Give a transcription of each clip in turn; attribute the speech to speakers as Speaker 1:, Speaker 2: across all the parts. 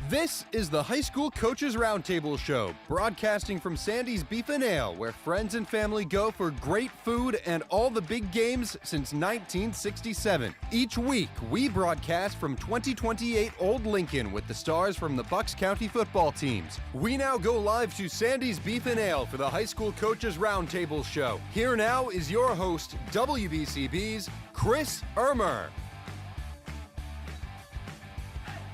Speaker 1: This is the High School Coaches Roundtable Show, broadcasting from Sandy's Beef and Ale, where friends and family go for great food and all the big games since 1967. Each week, we broadcast from 2028 Old Lincoln with the stars from the Bucks County football teams. We now go live to Sandy's Beef and Ale for the High School Coaches Roundtable Show. Here now is your host, WBCB's Chris Ermer.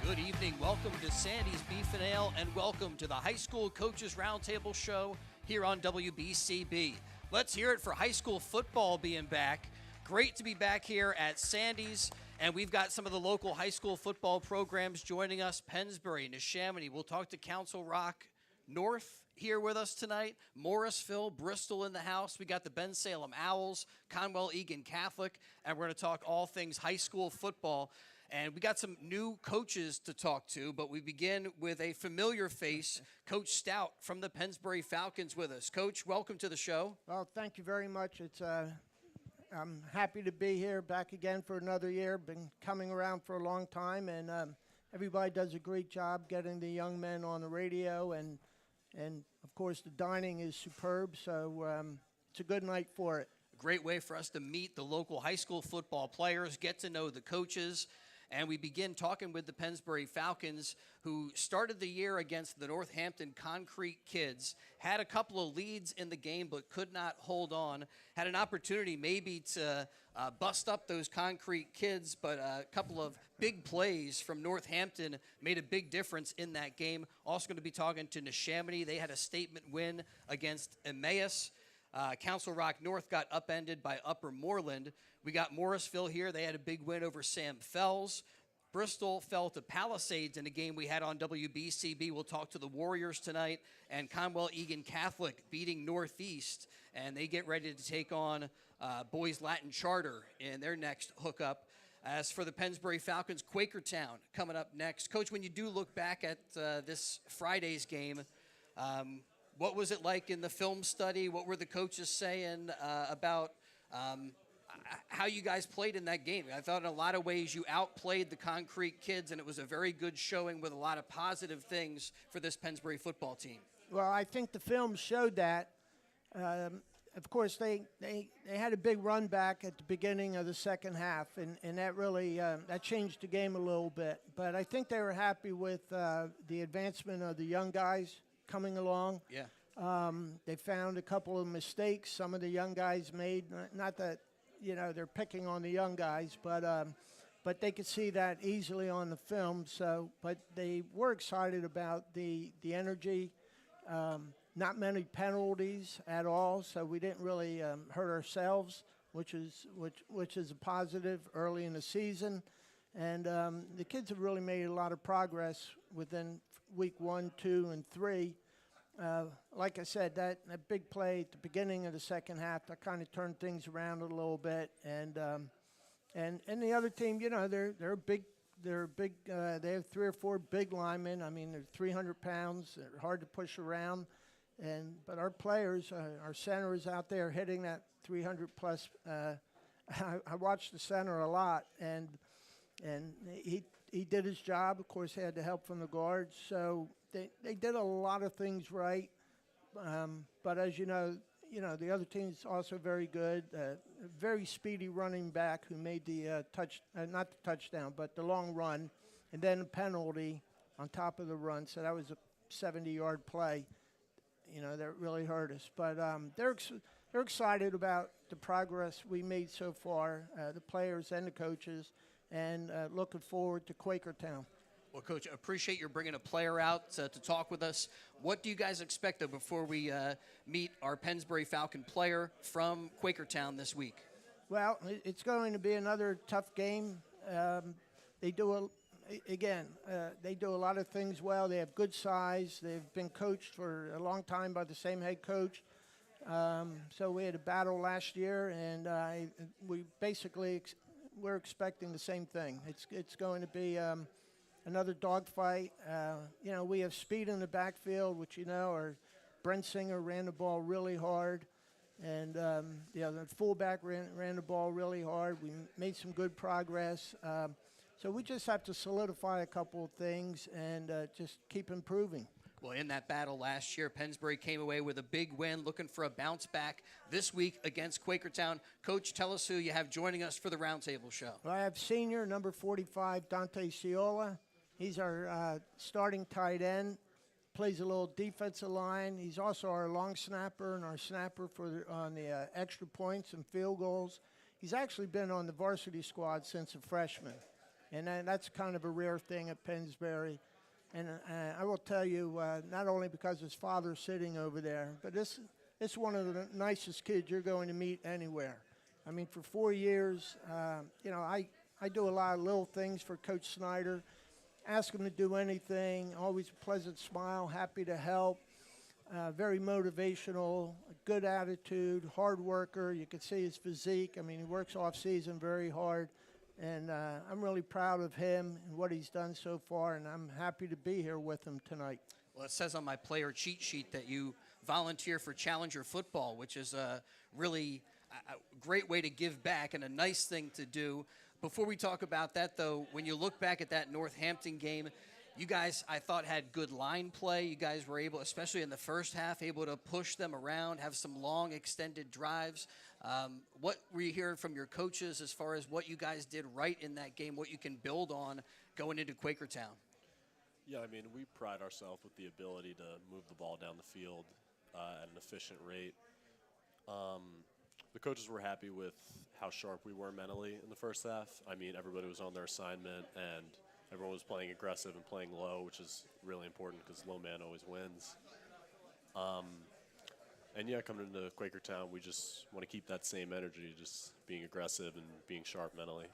Speaker 2: Good evening. Welcome to Sandy's Beef and Ale, and welcome to the High School Coaches Roundtable Show here on WBCB. Let's hear it for high school football being back. Great to be back here at Sandy's, and we've got some of the local high school football programs joining us. Pennsbury, Neshaminy. We'll talk to Council Rock North here with us tonight. Morrisville, Bristol in the house. We got the Bensalem Owls, Conwell-Egan Catholic, and we're going to talk all things high school football. And we got some new coaches to talk to, but we begin with a familiar face, Coach Stout from the Pennsbury Falcons with us. Coach, welcome to the show.
Speaker 3: Well, thank you very much. I'm happy to be here, back again for another year. Been coming around for a long time, and everybody does a great job getting the young men on the radio, and of course the dining is superb, so it's a good night for it.
Speaker 2: A great way for us to meet the local high school football players, get to know the coaches. And we begin talking with the Pennsbury Falcons, who started the year against the Northampton Concrete Kids, had a couple of leads in the game but could not hold on, had an opportunity maybe to bust up those Concrete Kids, but a couple of big plays from Northampton made a big difference in that game. Also going to be talking to Neshaminy. They had a statement win against Emmaus. Council Rock North got upended by Upper Moreland. We got Morrisville here. They had a big win over Sam Fells. Bristol fell to Palisades in a game we had on WBCB. We'll talk to the Warriors tonight. And Conwell-Egan Catholic beating Northeast. And they get ready to take on Boys Latin Charter in their next hookup. As for the Pennsbury Falcons, Quakertown coming up next. Coach, when you do look back at this Friday's game, what was it like in the film study? What were the coaches saying about how you guys played in that game? I thought in a lot of ways you outplayed the Concrete Kids, and it was a very good showing with a lot of positive things for this Pennsbury football team.
Speaker 3: Well, I think the film showed that. Of course, they had a big run back at the beginning of the second half, and that really that changed the game a little bit. But I think they were happy with the advancement of the young guys coming along.
Speaker 2: Yeah.
Speaker 3: They found a couple of mistakes some of the young guys made. Not that, they're picking on the young guys, but they could see that easily on the film. So, but they were excited about the energy. Not many penalties at all, so we didn't really hurt ourselves, which is a positive early in the season. And the kids have really made a lot of progress within week 1, 2, and 3. Like I said, that big play at the beginning of the second half, that kind of turned things around a little bit. And the other team, they're big. They're big. They have 3 or 4 big linemen. I mean, they're 300 pounds. They're hard to push around. But our players, our center is out there hitting that 300 plus. I watched the center a lot, and he did his job. Of course, he had the help from the guards. So they did a lot of things right. But as you know, the other team's also very good. Very speedy running back who made the not the touchdown, but the long run, and then a penalty on top of the run. So that was a 70-yard play. That really hurt us. But they're excited about the progress we made so far, the players and the coaches, and looking forward to Quakertown.
Speaker 2: Well, Coach, appreciate your bringing a player out to talk with us. What do you guys expect, though, before we meet our Pennsbury Falcon player from Quakertown this week?
Speaker 3: Well, it's going to be another tough game. They do a lot of things well. They have good size. They've been coached for a long time by the same head coach. So we had a battle last year, and we're expecting the same thing. It's going to be another dogfight. We have speed in the backfield, which our Brent Singer ran the ball really hard, and the fullback ran the ball really hard. We made some good progress. So we just have to solidify a couple of things and just keep improving.
Speaker 2: Well, in that battle last year, Pennsbury came away with a big win, looking for a bounce back this week against Quakertown. Coach, tell us who you have joining us for the Roundtable show.
Speaker 3: Well, I have senior, number 45, Dante Ciola. He's our starting tight end, plays a little defensive line. He's also our long snapper and our snapper on the extra points and field goals. He's actually been on the varsity squad since a freshman, and that's kind of a rare thing at Pennsbury. And I will tell you, not only because his father's sitting over there, but this is one of the nicest kids you're going to meet anywhere. I mean, for 4 years, I do a lot of little things for Coach Snyder. Ask him to do anything, always a pleasant smile, happy to help, very motivational, a good attitude, hard worker. You can see his physique. I mean, he works off season very hard. And I'm really proud of him and what he's done so far, and I'm happy to be here with him tonight.
Speaker 2: Well, it says on my player cheat sheet that you volunteer for Challenger football, which is a really great way to give back and a nice thing to do. Before we talk about that, though, when you look back at that Northampton game, you guys, I thought, had good line play. You guys were able, especially in the first half, able to push them around, have some long, extended drives. What were you hearing from your coaches as far as what you guys did right in that game, what you can build on going into Quakertown?
Speaker 4: Yeah, I mean, we pride ourselves with the ability to move the ball down the field at an efficient rate. The coaches were happy with how sharp we were mentally in the first half. I mean, everybody was on their assignment, and everyone was playing aggressive and playing low, which is really important because low man always wins. And, yeah, coming into Quakertown, we just want to keep that same energy, just being aggressive and being sharp mentally.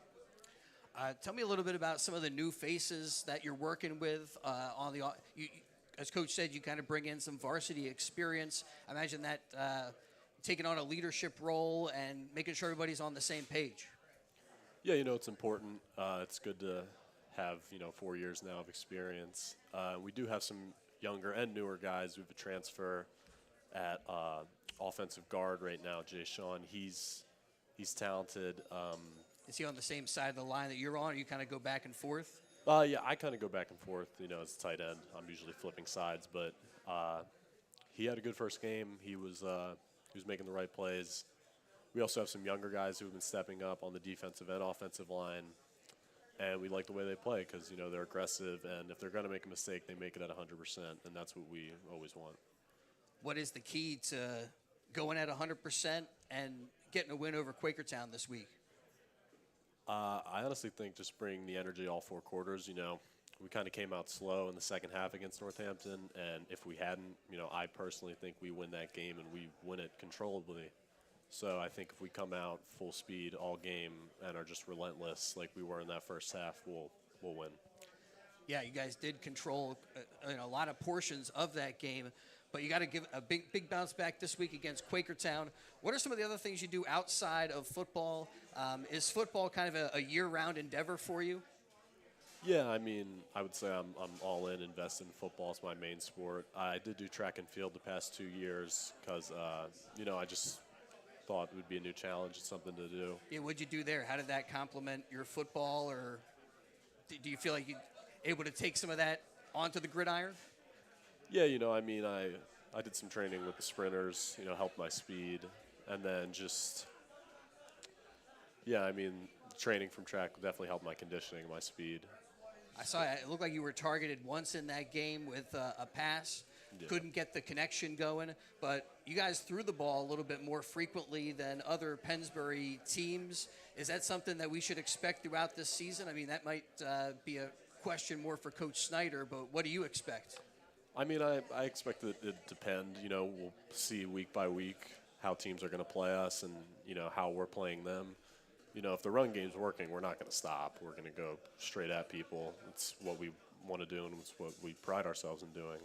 Speaker 2: Tell me a little bit about some of the new faces that you're working with on the as Coach said, you kind of bring in some varsity experience. I imagine that taking on a leadership role and making sure everybody's on the same page.
Speaker 4: Yeah, it's important. It's good to have, 4 years now of experience. We do have some younger and newer guys. We have a transfer at offensive guard right now, Jay Sean. He's talented.
Speaker 2: Is he on the same side of the line that you're on, or you kind of go back and forth?
Speaker 4: Yeah, I kind of go back and forth, as a tight end. I'm usually flipping sides, but he had a good first game. He was making the right plays. We also have some younger guys who have been stepping up on the defensive and offensive line, and we like the way they play because, they're aggressive, and if they're going to make a mistake, they make it at 100%, and that's what we always want.
Speaker 2: What is the key to going at 100% and getting a win over Quakertown this week?
Speaker 4: I honestly think just bring the energy all 4 quarters. We kind of came out slow in the second half against Northampton, and if we hadn't, I personally think we win that game and we win it controllably. So I think if we come out full speed all game and are just relentless like we were in that first half, we'll win.
Speaker 2: Yeah, you guys did control a lot of portions of that game, but you got to give a big bounce back this week against Quakertown. What are some of the other things you do outside of football? Is football kind of a year-round endeavor for you?
Speaker 4: Yeah, I mean, I would say I'm all in, invested in football. It's my main sport. I did do track and field the past 2 years because, I just thought it would be a new challenge and something to do.
Speaker 2: Yeah, what'd you do there? How did that complement your football, or do you feel like you're able to take some of that onto the gridiron?
Speaker 4: Yeah, I did some training with the sprinters, helped my speed, and then just, training from track definitely helped my conditioning, my speed.
Speaker 2: I saw it looked like you were targeted once in that game with a pass. Yeah. Couldn't get the connection going, but you guys threw the ball a little bit more frequently than other Pennsbury teams. Is that something that we should expect throughout this season? I mean, that might be a question more for Coach Snyder, but what do you expect?
Speaker 4: I mean, I expect it to depend. We'll see week by week how teams are going to play us and, how we're playing them. If the run game's working, we're not going to stop. We're going to go straight at people. It's what we want to do, and it's what we pride ourselves in doing.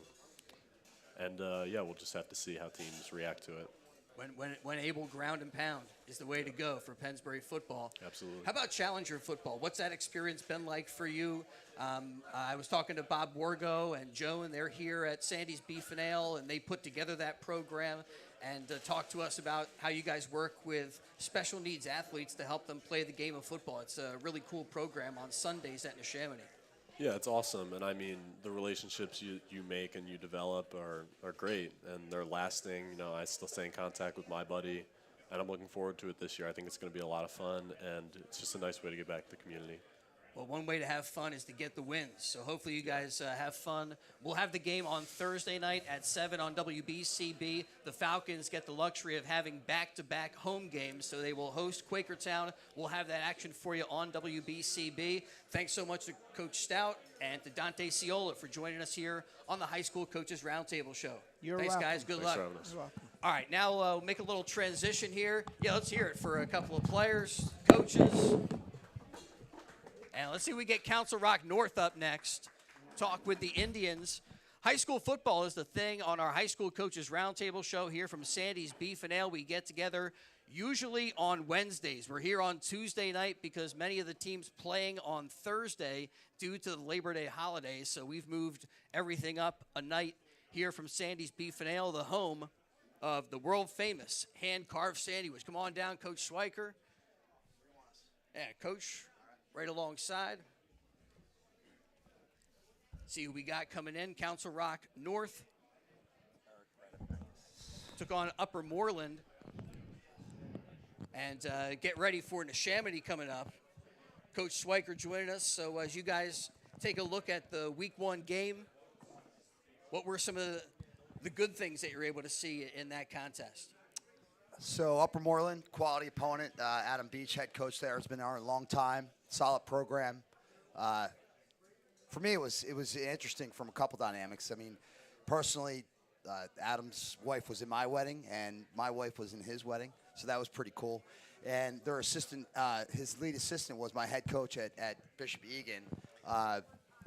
Speaker 4: And, we'll just have to see how teams react to it.
Speaker 2: When able, ground and pound is the way to go for Pennsbury football.
Speaker 4: Absolutely.
Speaker 2: How about Challenger football? What's that experience been like for you? I was talking to Bob Wargo and Joe, and they're here at Sandy's Beef and Ale, and they put together that program. and talk to us about how you guys work with special needs athletes to help them play the game of football. It's a really cool program on Sundays at Neshaminy.
Speaker 4: Yeah, it's awesome. And I mean, the relationships you make and you develop are great, and they're lasting. You know, I still stay in contact with my buddy, and I'm looking forward to it this year. I think it's going to be a lot of fun, and it's just a nice way to get back to the community.
Speaker 2: Well, one way to have fun is to get the wins. So hopefully you guys have fun. We'll have the game on Thursday night at 7 on WBCB. The Falcons get the luxury of having back-to-back home games, so they will host Quakertown. We'll have that action for you on WBCB. Thanks so much to Coach Stout and to Dante Ciola for joining us here on the High School Coaches Roundtable Show.
Speaker 3: Thanks,
Speaker 2: welcome. Guys. Good
Speaker 4: Thanks
Speaker 2: luck.
Speaker 4: for having us.
Speaker 3: You're welcome.
Speaker 2: All right, now we'll make a little transition here. Yeah, let's hear it for a couple of players, coaches. And let's see if we get Council Rock North up next. Talk with the Indians. High school football is the thing on our High School Coaches Roundtable Show here from Sandy's Beef and Ale. We get together usually on Wednesdays. We're here on Tuesday night because many of the teams playing on Thursday due to the Labor Day holiday. So we've moved everything up a night here from Sandy's Beef and Ale, the home of the world-famous hand-carved sandwich. Come on down, Coach Schweiker. Yeah, Coach. Right alongside. See who we got coming in. Council Rock North took on Upper Moreland. And get ready for Neshaminy coming up. Coach Schweiker joining us. So as you guys take a look at the Week 1 game, what were some of the good things that you're able to see in that contest?
Speaker 5: So Upper Moreland, quality opponent. Adam Beach, head coach there, has been there a long time. Solid program. For me, it was interesting from a couple dynamics. I mean, personally, Adam's wife was in my wedding, and my wife was in his wedding, so that was pretty cool. And their assistant, his lead assistant, was my head coach at Bishop Egan,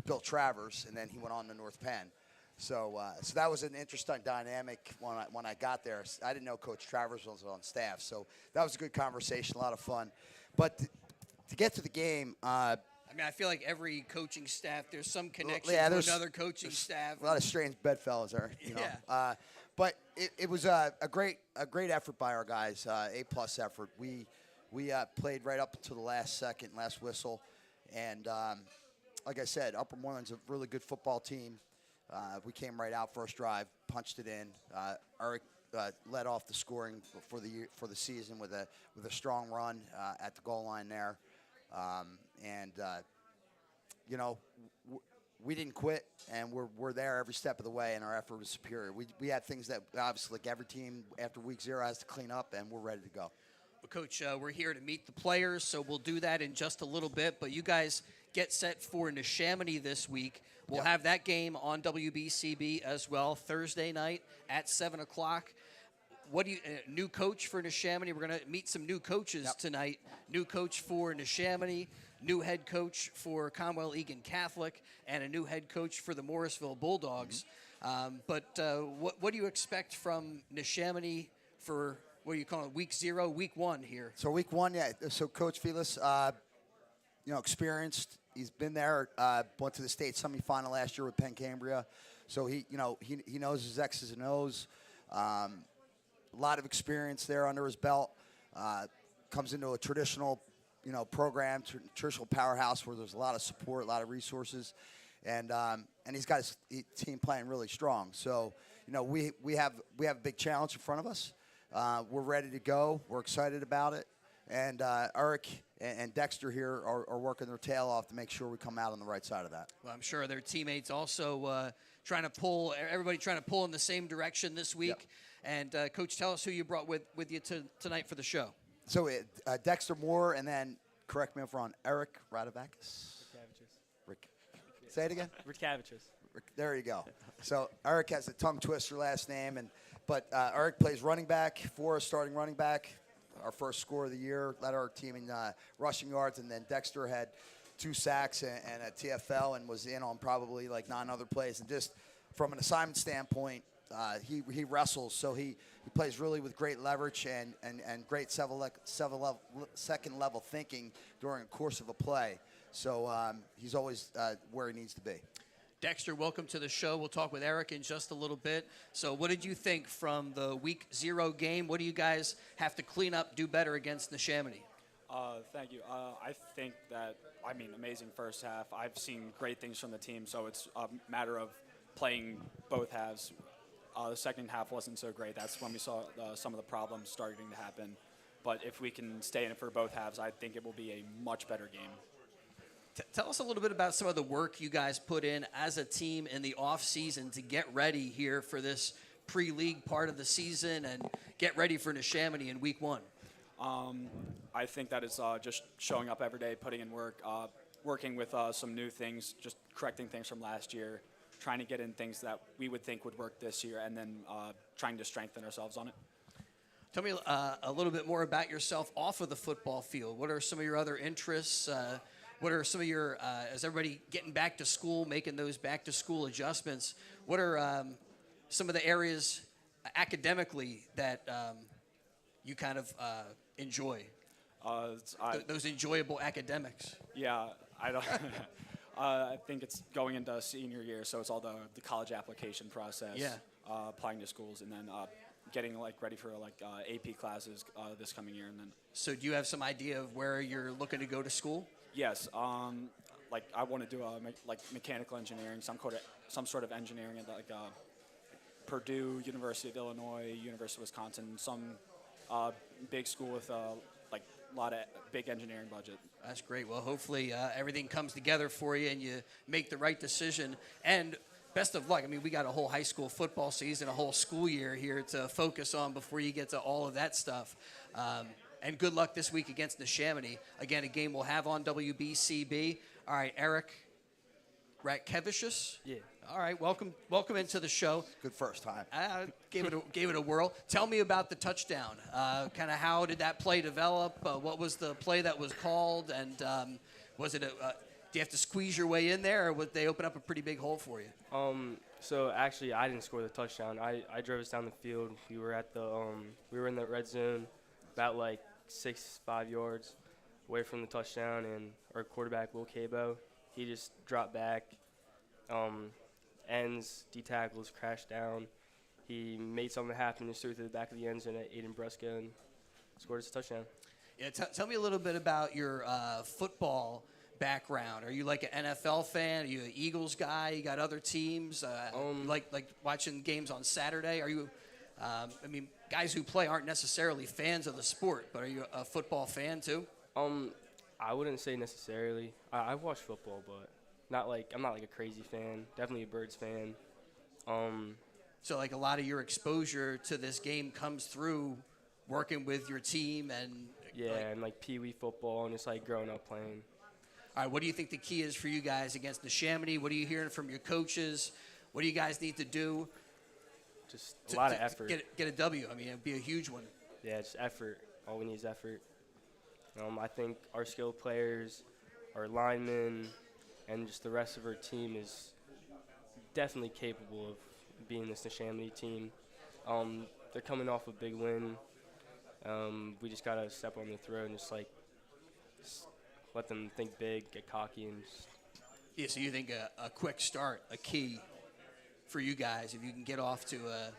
Speaker 5: Bill Travers, and then he went on to North Penn. So that was an interesting dynamic when I got there. I didn't know Coach Travers was on staff, so that was a good conversation, a lot of fun. But to get to the game,
Speaker 2: I mean, I feel like every coaching staff, there's some connection to another coaching staff.
Speaker 5: A lot of strange bedfellows there, you know.
Speaker 2: Yeah.
Speaker 5: But it was a great effort by our guys, A+ effort. We played right up to the last second, last whistle, and like I said, Upper Moreland's a really good football team. We came right out first drive, punched it in. Eric led off the scoring for the season with a strong run at the goal line there, you know, we didn't quit, and we're there every step of the way, and our effort was superior. We had things that obviously, like every team after week 0 has to clean up, and we're ready to go.
Speaker 2: Well, Coach, we're here to meet the players, so we'll do that in just a little bit. But you guys get set for Neshaminy this week. We'll have that game on WBCB as well Thursday night at 7 o'clock. What do you new coach for Neshaminy? We're going to meet some new coaches tonight. New coach for Neshaminy, new head coach for Conwell-Egan Catholic, and a new head coach for the Morrisville Bulldogs. But what do you expect from Neshaminy for, what do you call it, week 0, week 1 here?
Speaker 5: So week 1, yeah. So Coach Felix, you know, experienced. He's been there. Went to the state semifinal last year with Penn Cambria, so he knows his X's and O's. A lot of experience there under his belt. Comes into a traditional, you know, program, traditional powerhouse where there's a lot of support, a lot of resources, and he's got his team playing really strong. So, you know, we have a big challenge in front of us. We're ready to go. We're excited about it. And Eric and Dexter here are working their tail off to make sure we come out on the right side of that.
Speaker 2: Well, I'm sure their teammates also everybody trying to pull in the same direction this week.
Speaker 5: Yep.
Speaker 2: And, Coach, tell us who you brought with you tonight for the show.
Speaker 5: So Dexter Moore, and then, correct me if I'm wrong, Eric Radovakis? Rick. Say it again?
Speaker 6: Rick,
Speaker 5: there you go. So Eric has a tongue twister last name, but Eric plays running back for us, starting running back. Our first score of the year, led our team in rushing yards, and then Dexter had 2 sacks and a TFL and was in on probably like 9 other plays. And just from an assignment standpoint, he wrestles, so he plays really with great leverage and great second level thinking during the course of a play. So he's always where he needs to be.
Speaker 2: Dexter, welcome to the show. We'll talk with Eric in just a little bit. So what did you think from the Week 0 game? What do you guys have to clean up, do better against Neshaminy?
Speaker 6: Thank you. I think that, amazing first half. I've seen great things from the team, so it's a matter of playing both halves. The second half wasn't so great. That's when we saw some of the problems starting to happen. But if we can stay in it for both halves, I think it will be a much better game.
Speaker 2: Tell us a little bit about some of the work you guys put in as a team in the off season to get ready here for this pre-league part of the season and get ready for Neshaminy in Week 1.
Speaker 6: I think that it's just showing up every day, putting in work, working with some new things, just correcting things from last year, trying to get in things that we would think would work this year, and then trying to strengthen ourselves on it.
Speaker 2: Tell me a little bit more about yourself off of the football field. What are some of your other interests? What are some of your, as everybody getting back to school, making those back-to-school adjustments, what are some of the areas academically that you kind of enjoy? Those enjoyable academics.
Speaker 6: Yeah, I don't. I think it's going into senior year, so it's all the college application process.
Speaker 2: Yeah.
Speaker 6: Applying to schools, and then getting ready for AP classes this coming year, and then.
Speaker 2: So do you have some idea of where you're looking to go to school?
Speaker 6: Yes. I want to do mechanical engineering, some sort of engineering at Purdue, University of Illinois, University of Wisconsin, some big school with a lot of big engineering budget.
Speaker 2: That's great. Well, hopefully everything comes together for you and you make the right decision. And best of luck. We got a whole high school football season, a whole school year here to focus on before you get to all of that stuff. And good luck this week against Neshaminy. Again, a game we'll have on WBCB. All right, Eric Ratkevicius.
Speaker 7: Yeah.
Speaker 2: All right, welcome into the show.
Speaker 5: Good first time.
Speaker 2: Gave it a whirl. Tell me about the touchdown. Kind of how did that play develop? What was the play that was called? And was it do you have to squeeze your way in there, or would they open up a pretty big hole for you?
Speaker 7: So actually, I didn't score the touchdown. I drove us down the field. We were at we were in the red zone, about 5 yards away from the touchdown, and our quarterback Will Cabo, he just dropped back, ends, D-tackles, crashed down. He made something happen, just threw it to the back of the end zone at Aiden Brusco and scored us a touchdown.
Speaker 2: Yeah, tell me a little bit about your football background. Are you like an NFL fan? Are you an Eagles guy? You got other teams? Like watching games on Saturday? Are you? Guys who play aren't necessarily fans of the sport, but are you a football fan too?
Speaker 7: I wouldn't say necessarily. I watch football, but I'm not a crazy fan. Definitely a Birds fan.
Speaker 2: So a lot of your exposure to this game comes through working with your team and
Speaker 7: and Pee Wee football and just growing up playing.
Speaker 2: All right, what do you think the key is for you guys against Neshaminy? What are you hearing from your coaches? What do you guys need to do?
Speaker 7: Just a lot of effort.
Speaker 2: Get a W. It'd be a huge one.
Speaker 7: Yeah, just effort. All we need is effort. I think our skilled players, our linemen, and just the rest of our team is definitely capable of being this Neshaminy team. They're coming off a big win. We just got to step on the throat and just let them think big, get cocky, and just.
Speaker 2: Yeah, so you think a quick start, a key for you guys, if you can get off to a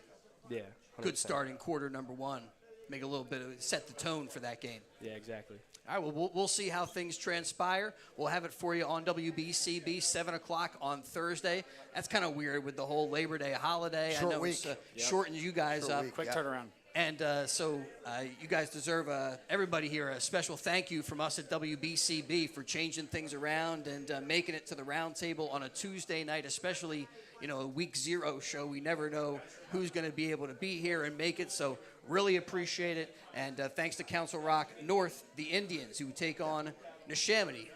Speaker 7: 100%.
Speaker 2: Good start in quarter number 1, make a little bit of set the tone for that game.
Speaker 7: Yeah, exactly.
Speaker 2: All right, well, we'll see how things transpire. We'll have it for you on WBCB, 7 o'clock on Thursday. That's kind of weird with the whole Labor Day holiday.
Speaker 5: Short
Speaker 2: I know
Speaker 5: week.
Speaker 2: It's shortened you guys
Speaker 5: Short
Speaker 2: up.
Speaker 5: week.
Speaker 6: Quick turnaround.
Speaker 2: And so you guys deserve, everybody here, a special thank you from us at WBCB for changing things around and making it to the Roundtable on a Tuesday night, especially, a Week 0 show. We never know who's going to be able to be here and make it, so really appreciate it. And thanks to Council Rock North, the Indians, who take on Neshaminy.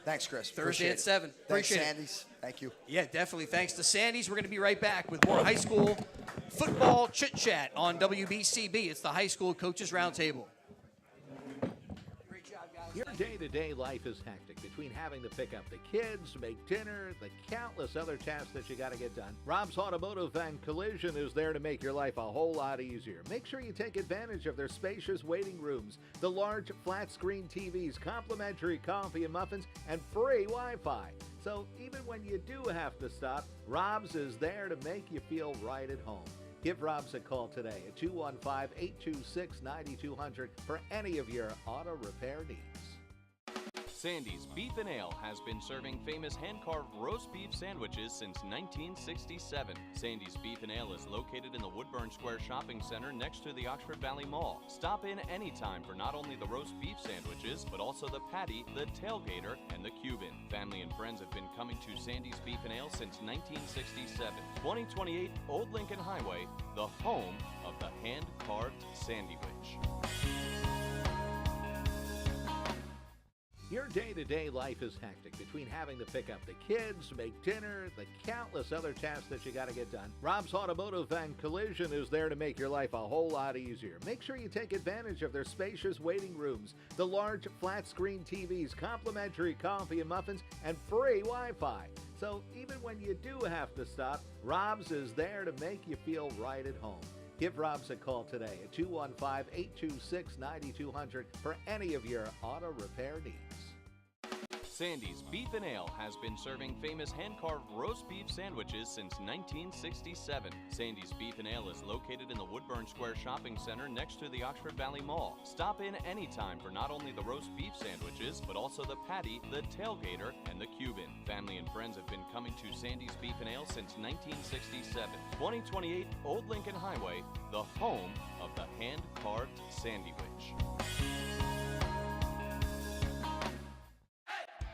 Speaker 5: Thanks, Chris.
Speaker 2: Thursday
Speaker 5: Appreciate
Speaker 2: at 7.
Speaker 5: Thanks,
Speaker 2: Appreciate it.
Speaker 5: Sandy's. Thank you.
Speaker 2: Yeah, definitely. Thanks to Sandy's. We're going to be right back with more high school football chit-chat on WBCB. It's the High School Coaches Roundtable. Great job, guys.
Speaker 8: Your day-to-day life is hectic between having to pick up the kids, make dinner, the countless other tasks that you got to get done. Rob's Automotive and Collision is there to make your life a whole lot easier. Make sure you take advantage of their spacious waiting rooms, the large flat-screen TVs, complimentary coffee and muffins, and free Wi-Fi. So even when you do have to stop, Rob's is there to make you feel right at home. Give Rob's a call today at 215-826-9200 for any of your auto repair needs.
Speaker 9: Sandy's Beef and Ale has been serving famous hand-carved roast beef sandwiches since 1967. Sandy's Beef and Ale is located in the Woodburn Square Shopping Center next to the Oxford Valley Mall. Stop in anytime for not only the roast beef sandwiches, but also the patty, the tailgater, and the Cuban. Family and friends have been coming to Sandy's Beef and Ale since 1967. 2028 Old Lincoln Highway, the home of the hand-carved sandwich.
Speaker 8: Your day-to-day life is hectic between having to pick up the kids, make dinner, the countless other tasks that you got to get done. Rob's Automotive and Collision is there to make your life a whole lot easier. Make sure you take advantage of their spacious waiting rooms, the large flat-screen TVs, complimentary coffee and muffins, and free Wi-Fi. So even when you do have to stop, Rob's is there to make you feel right at home. Give Rob's a call today at 215-826-9200 for any of your auto repair needs.
Speaker 9: Sandy's Beef and Ale has been serving famous hand-carved roast beef sandwiches since 1967. Sandy's Beef and Ale is located in the Woodburn Square Shopping Center next to the Oxford Valley Mall. Stop in anytime for not only the roast beef sandwiches, but also the patty, the tailgater, and the Cuban. Family and friends have been coming to Sandy's Beef and Ale since 1967. 2028 Old Lincoln Highway, the home of the hand-carved sandwich.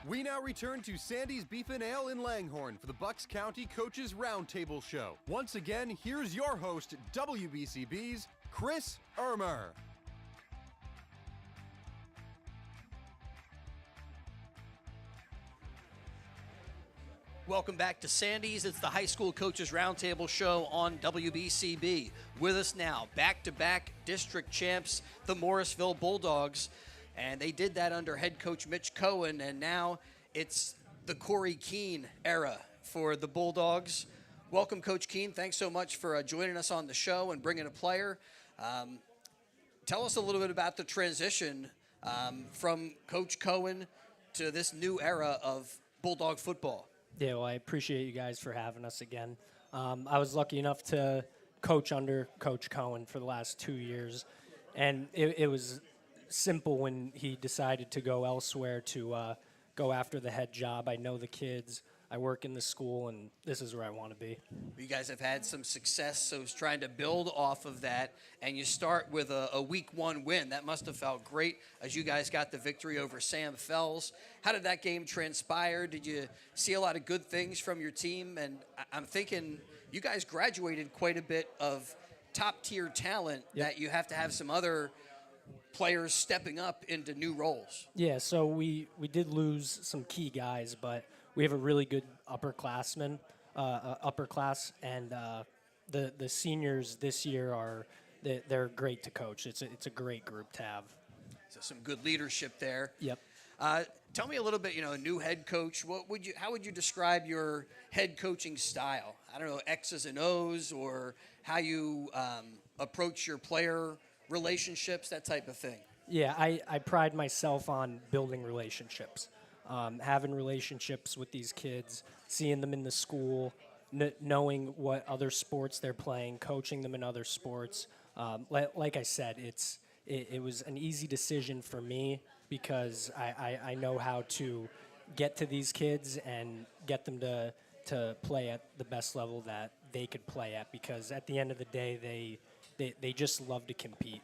Speaker 1: We now return to Sandy's Beef and Ale in Langhorne for the Bucks County Coaches Roundtable Show. Once again, here's your host, WBCB's Chris Ermer.
Speaker 2: Welcome back to Sandy's. It's the High School Coaches Roundtable Show on WBCB. With us now, back-to-back district champs, the Morrisville Bulldogs. And they did that under head coach Mitch Cohen, and now it's the Corey Keene era for the Bulldogs. Welcome, Coach Keene. Thanks so much for joining us on the show and bringing a player. Tell us a little bit about the transition from Coach Cohen to this new era of Bulldog football.
Speaker 10: Yeah, well, I appreciate you guys for having us again. I was lucky enough to coach under Coach Cohen for the last 2 years, and it was simple when he decided to go elsewhere to go after the head job. I know the kids. I work in the school, and this is where I want to be.
Speaker 2: You guys have had some success, so it's trying to build off of that, and you start with a week one win. That must have felt great as you guys got the victory over Sam Fells. How did that game transpire? Did you see a lot of good things from your team? And I'm thinking you guys graduated quite a bit of top-tier talent that you have to have some other players stepping up into new roles.
Speaker 10: Yeah, so we did lose some key guys, but we have a really good upper class, and the seniors this year they're great to coach. It's a great group to have.
Speaker 2: So some good leadership there.
Speaker 10: Yep.
Speaker 2: Tell me a little bit. A new head coach. How would you describe your head coaching style? I don't know, X's and O's, or how you approach your player relationships, that type of thing.
Speaker 10: Yeah, I pride myself on building relationships, having relationships with these kids, seeing them in the school, knowing what other sports they're playing, coaching them in other sports. Like I said, it was an easy decision for me because I know how to get to these kids and get them to play at the best level that they could play at, because at the end of the day, they just love to compete.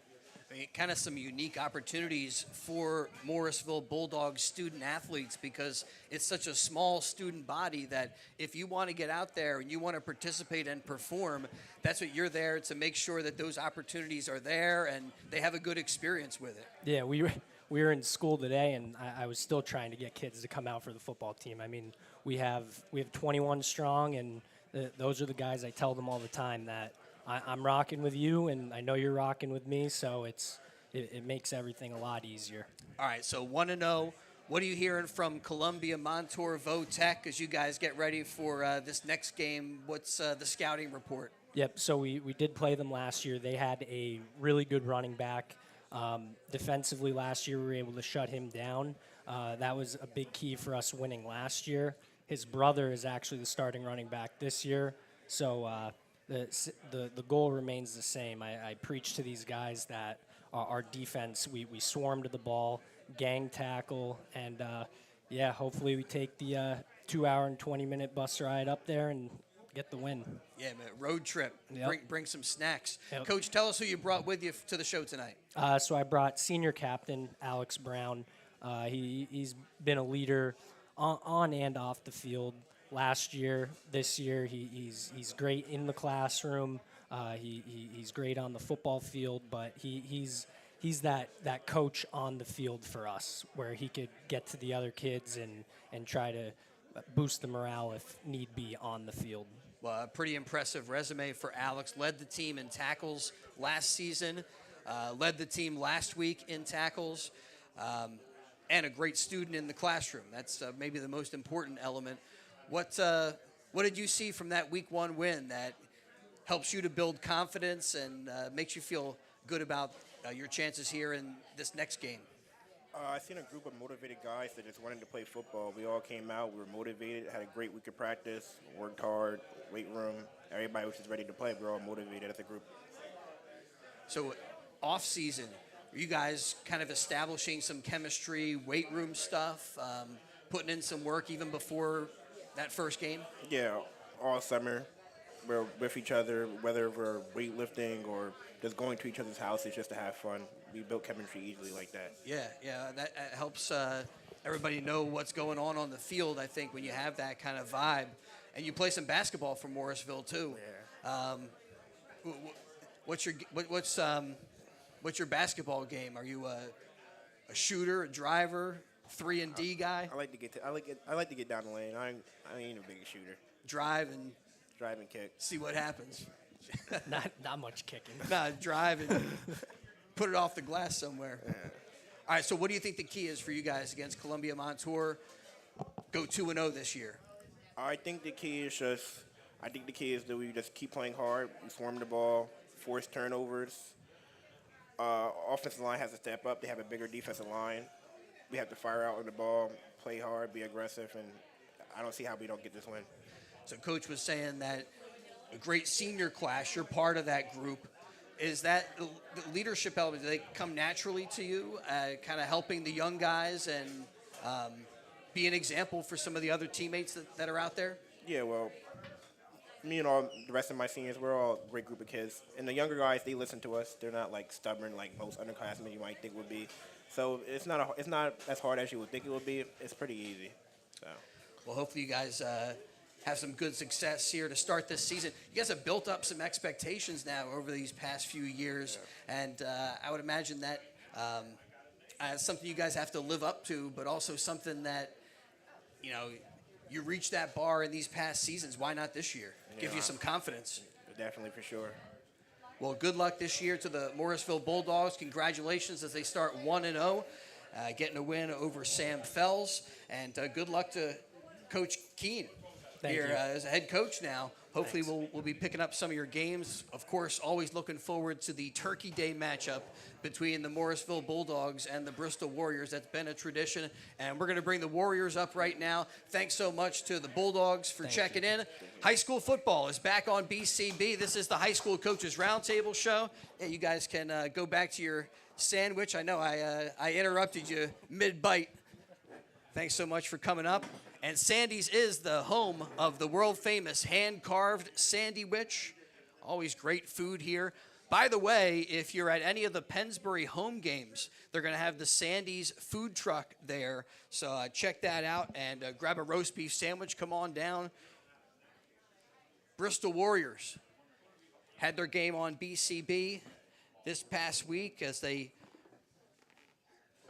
Speaker 2: Kind of some unique opportunities for Morrisville Bulldogs student athletes, because it's such a small student body that if you want to get out there and you want to participate and perform, that's what you're there to make sure that those opportunities are there and they have a good experience with it.
Speaker 10: Yeah, we were in school today, and I was still trying to get kids to come out for the football team. I mean, we have 21 strong, and those are the guys. I tell them all the time that I'm rocking with you, and I know you're rocking with me. So it's it makes everything a lot easier.
Speaker 2: All right, so 1-0. What are you hearing from Columbia, Montour, Votech as you guys get ready for this next game? What's the scouting report?
Speaker 10: Yep, so we did play them last year. They had a really good running back. Defensively last year, we were able to shut him down. That was a big key for us winning last year. His brother is actually the starting running back this year. So the goal remains the same. I preach to these guys that our defense, we swarm to the ball, gang tackle, and hopefully we take the 2 hour and 20-minute bus ride up there and get the win.
Speaker 2: Yeah, man, road trip.
Speaker 10: Yep.
Speaker 2: Bring some snacks.
Speaker 10: Yep.
Speaker 2: Coach, tell us who you brought with you to the show tonight.
Speaker 10: So I brought senior captain Alex Brown. He's been a leader on and off the field last year. This year, he's great in the classroom. He's great on the football field, but he's that coach on the field for us, where he could get to the other kids and try to boost the morale if need be on the field.
Speaker 2: Well, a pretty impressive resume for Alex. Led the team in tackles last season, led the team last week in tackles, and a great student in the classroom. That's maybe the most important element. What did you see from that Week 1 win that helps you to build confidence and makes you feel good about your chances here in this next game?
Speaker 11: I seen a group of motivated guys that just wanted to play football. We all came out, we were motivated, had a great week of practice, worked hard, weight room. Everybody was just ready to play. We were all motivated as a group.
Speaker 2: So off season, are you guys kind of establishing some chemistry, weight room stuff, putting in some work even before that first game?
Speaker 11: Yeah, all summer we're with each other, whether we're weightlifting or just going to each other's houses just to have fun. We built chemistry easily like that.
Speaker 2: Yeah, that helps everybody know what's going on the field, I think, when you have that kind of vibe. And you play some basketball for Morrisville, too.
Speaker 11: Yeah.
Speaker 2: What's your basketball game? Are you a shooter, a driver, 3-and-D guy?
Speaker 11: I like to get down the lane. I ain't a big shooter.
Speaker 2: Drive and
Speaker 11: kick.
Speaker 2: See what happens.
Speaker 10: Not much kicking.
Speaker 2: Nah, drive and put it off the glass somewhere.
Speaker 11: Yeah.
Speaker 2: All right, so what do you think the key is for you guys against Columbia Montour? Go 2-0 this year.
Speaker 11: I think the key is that we just keep playing hard. We swarm the ball, force turnovers. Offensive line has to step up. They have a bigger defensive line. We have to fire out on the ball, play hard, be aggressive, and I don't see how we don't get this win.
Speaker 2: So Coach was saying that a great senior class, you're part of that group. Is that the leadership element, do they come naturally to you, kind of helping the young guys and be an example for some of the other teammates that are out there?
Speaker 11: Yeah, well, me and all the rest of my seniors, we're all a great group of kids. And the younger guys, they listen to us. They're not, like, stubborn like most underclassmen you might think would be. So it's not as hard as you would think it would be. It's pretty easy. So.
Speaker 2: Well, hopefully you guys have some good success here to start this season. You guys have built up some expectations now over these past few years, and I would imagine that something you guys have to live up to, but also something that, you reached that bar in these past seasons. Why not this year? Give you some confidence.
Speaker 11: Definitely, for sure.
Speaker 2: Well, good luck this year to the Morrisville Bulldogs. Congratulations as they start 1-0, getting a win over Sam Fells, and good luck to Coach Keene.
Speaker 10: Thank
Speaker 2: here
Speaker 10: you.
Speaker 2: As a head coach now. Hopefully
Speaker 10: Thanks.
Speaker 2: we'll be picking up some of your games. Of course, always looking forward to the Turkey Day matchup between the Morrisville Bulldogs and the Bristol Warriors. That's been a tradition, and we're going to bring the Warriors up right now. Thanks so much to the Bulldogs for checking in. High school football is back on BCB. This is the High School Coaches Roundtable show. Yeah, you guys can go back to your sandwich. I know I interrupted you mid-bite. Thanks so much for coming up. And Sandy's is the home of the world-famous hand-carved Sandy Witch. Always great food here. By the way, if you're at any of the Pennsbury home games, they're going to have the Sandy's food truck there. So check that out and grab a roast beef sandwich. Come on down. Bristol Warriors had their game on BCB this past week as they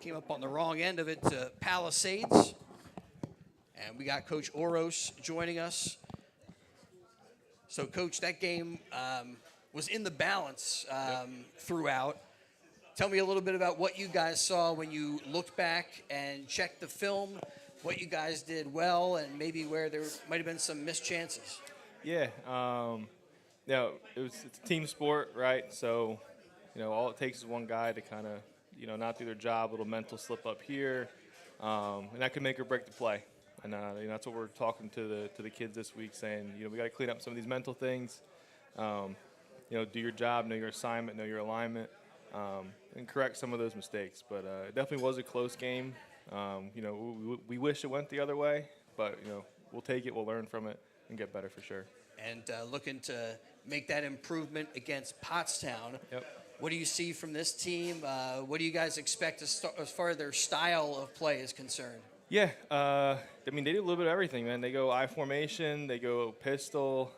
Speaker 2: came up on the wrong end of it to Palisades. And we got Coach Oros joining us. So, Coach, that game was in the balance throughout. Tell me a little bit about what you guys saw when you looked back and checked the film, what you guys did well, and maybe where there might have been some missed chances.
Speaker 12: Yeah, it's a team sport, right? So, all it takes is one guy to kind of, not do their job, a little mental slip up here, and that could make or break the play. And that's what we're talking to the kids this week, saying, we got to clean up some of these mental things. Do your job, know your assignment, know your alignment, and correct some of those mistakes. But it definitely was a close game. We wish it went the other way, but we'll take it, we'll learn from it, and get better for sure.
Speaker 2: And looking to make that improvement against Pottstown.
Speaker 12: Yep.
Speaker 2: What do you see from this team? What do you guys expect as far as their style of play is concerned?
Speaker 12: Yeah, they do a little bit of everything, man. They go I formation, they go pistol,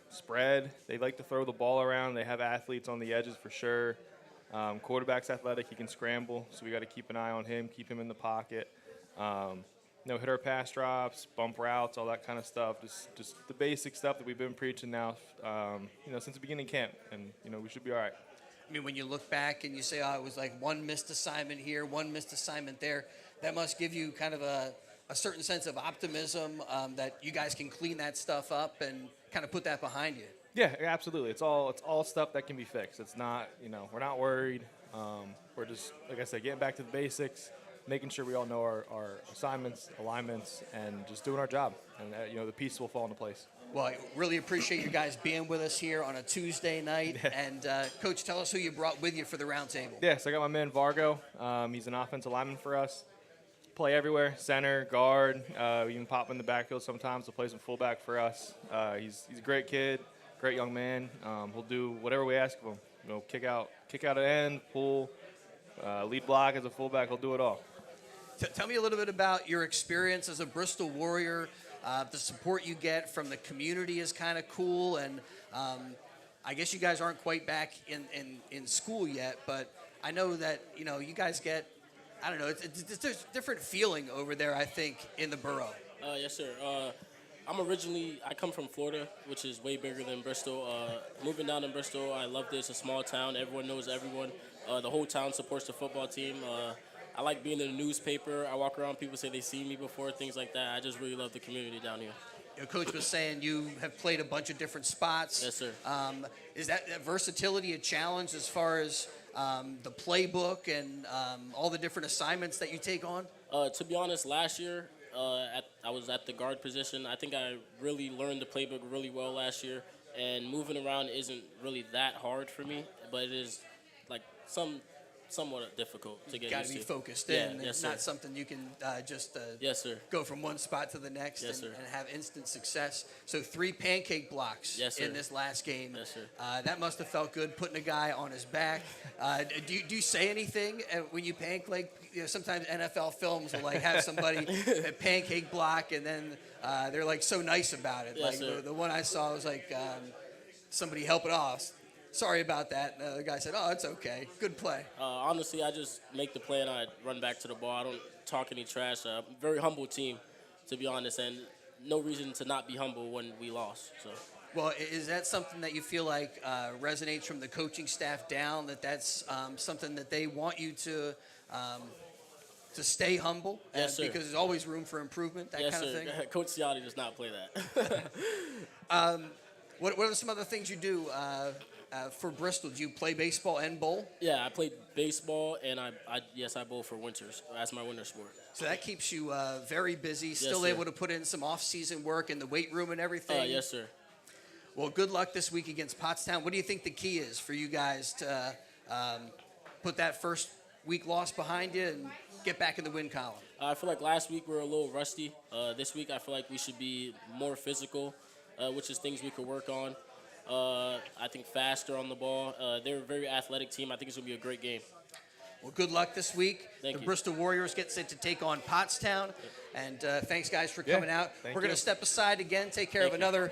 Speaker 12: spread. They like to throw the ball around. They have athletes on the edges for sure. Quarterback's athletic. He can scramble, so we got to keep an eye on him, keep him in the pocket. Hit our pass drops, bump routes, all that kind of stuff. Just the basic stuff that we've been preaching now, since the beginning of camp, and we should be all right.
Speaker 2: I mean, when you look back and you say, it was like one missed assignment here, one missed assignment there, that must give you kind of a certain sense of optimism that you guys can clean that stuff up and kind of put that behind you.
Speaker 12: Yeah, absolutely. It's all stuff that can be fixed. It's not, we're not worried. We're just, like I said, getting back to the basics, making sure we all know our assignments, alignments, and just doing our job. And, the pieces will fall into place.
Speaker 2: Well, I really appreciate you guys being with us here on a Tuesday night. And, Coach, tell us who you brought with you for the roundtable.
Speaker 12: Yeah, so I got my man Vargo. He's an offensive lineman for us. Play everywhere, center, guard, even pop in the backfield sometimes. He'll play some fullback for us. He's a great kid, great young man. He'll do whatever we ask of him. Kick out an end, pull, lead block as a fullback. He'll do it all.
Speaker 2: Tell me a little bit about your experience as a Bristol Warrior. The support you get from the community is kind of cool, and I guess you guys aren't quite back in school yet, but I know that you guys get, I don't know, it's a different feeling over there, I think, in the borough.
Speaker 13: Yes, sir. I come from Florida, which is way bigger than Bristol. Moving down in Bristol, I love this. It's a small town. Everyone knows everyone. The whole town supports the football team. I like being in the newspaper. I walk around, people say they see me before, things like that. I just really love the community down here.
Speaker 2: Coach was saying you have played a bunch of different spots.
Speaker 13: Yes, sir.
Speaker 2: Is that versatility a challenge as far as the playbook and all the different assignments that you take on?
Speaker 13: To be honest, last year I was at the guard position. I think I really learned the playbook really well last year, and moving around isn't really that hard for me, but it is like somewhat difficult to get used to.
Speaker 2: Got to be focused in.
Speaker 13: Yes,
Speaker 2: it's
Speaker 13: sir.
Speaker 2: not something you can just
Speaker 13: yes, sir.
Speaker 2: go from one spot to the next
Speaker 13: Yes,
Speaker 2: and
Speaker 13: sir.
Speaker 2: have instant success. So 3 pancake blocks
Speaker 13: Yes, sir.
Speaker 2: in this last game.
Speaker 13: Yes, sir.
Speaker 2: That must have felt good, putting a guy on his back. Do you say anything when you pancake? Sometimes NFL films will have somebody at pancake block, and then they're so nice about it.
Speaker 13: Yes, sir.
Speaker 2: The one I saw was somebody help it off. Sorry about that. The guy said, it's okay. Good play.
Speaker 13: Honestly, I just make the play and I run back to the ball. I don't talk any trash. Very humble team, to be honest, and no reason to not be humble when we lost. So.
Speaker 2: Well, is that something that you feel like resonates from the coaching staff down, that's something that they want you to stay humble?
Speaker 13: Yes, sir.
Speaker 2: Because there's always room for improvement, that
Speaker 13: yes,
Speaker 2: kind of
Speaker 13: sir.
Speaker 2: thing?
Speaker 13: Coach Ciotti does not play that.
Speaker 2: What are some other things you do for Bristol? Do you play baseball and bowl?
Speaker 13: Yeah, I played baseball, and I bowl for winters. That's my winter sport.
Speaker 2: So that keeps you very busy, still
Speaker 13: sir.
Speaker 2: able to put in some off-season work in the weight room and everything?
Speaker 13: Yes, sir.
Speaker 2: Well, good luck this week against Pottstown. What do you think the key is for you guys to put that first week loss behind you and get back in the win column?
Speaker 13: I feel like last week we were a little rusty. This week I feel like we should be more physical, which is things we could work on. I think faster on the ball. They're a very athletic team. I think it's going to be a great game.
Speaker 2: Well, good luck this week.
Speaker 13: Thank
Speaker 2: the
Speaker 13: you.
Speaker 2: Bristol Warriors get set to take on Pottstown. And thanks, guys, for coming out. We're going to step aside again, take care of another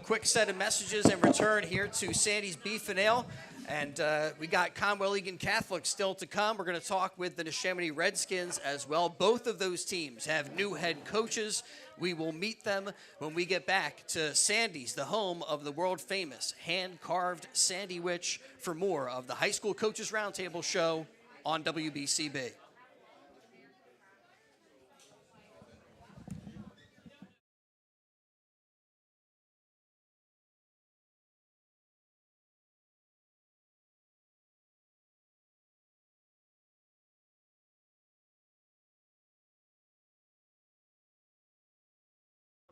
Speaker 2: quick set of messages, and return here to Sandy's Beef and Ale. And we got Conwell-Egan Catholic still to come. We're going to talk with the Neshaminy Redskins as well. Both of those teams have new head coaches. We will meet them when we get back to Sandy's, the home of the world-famous hand-carved sandwich, for more of the High School Coaches Roundtable show on WBCB.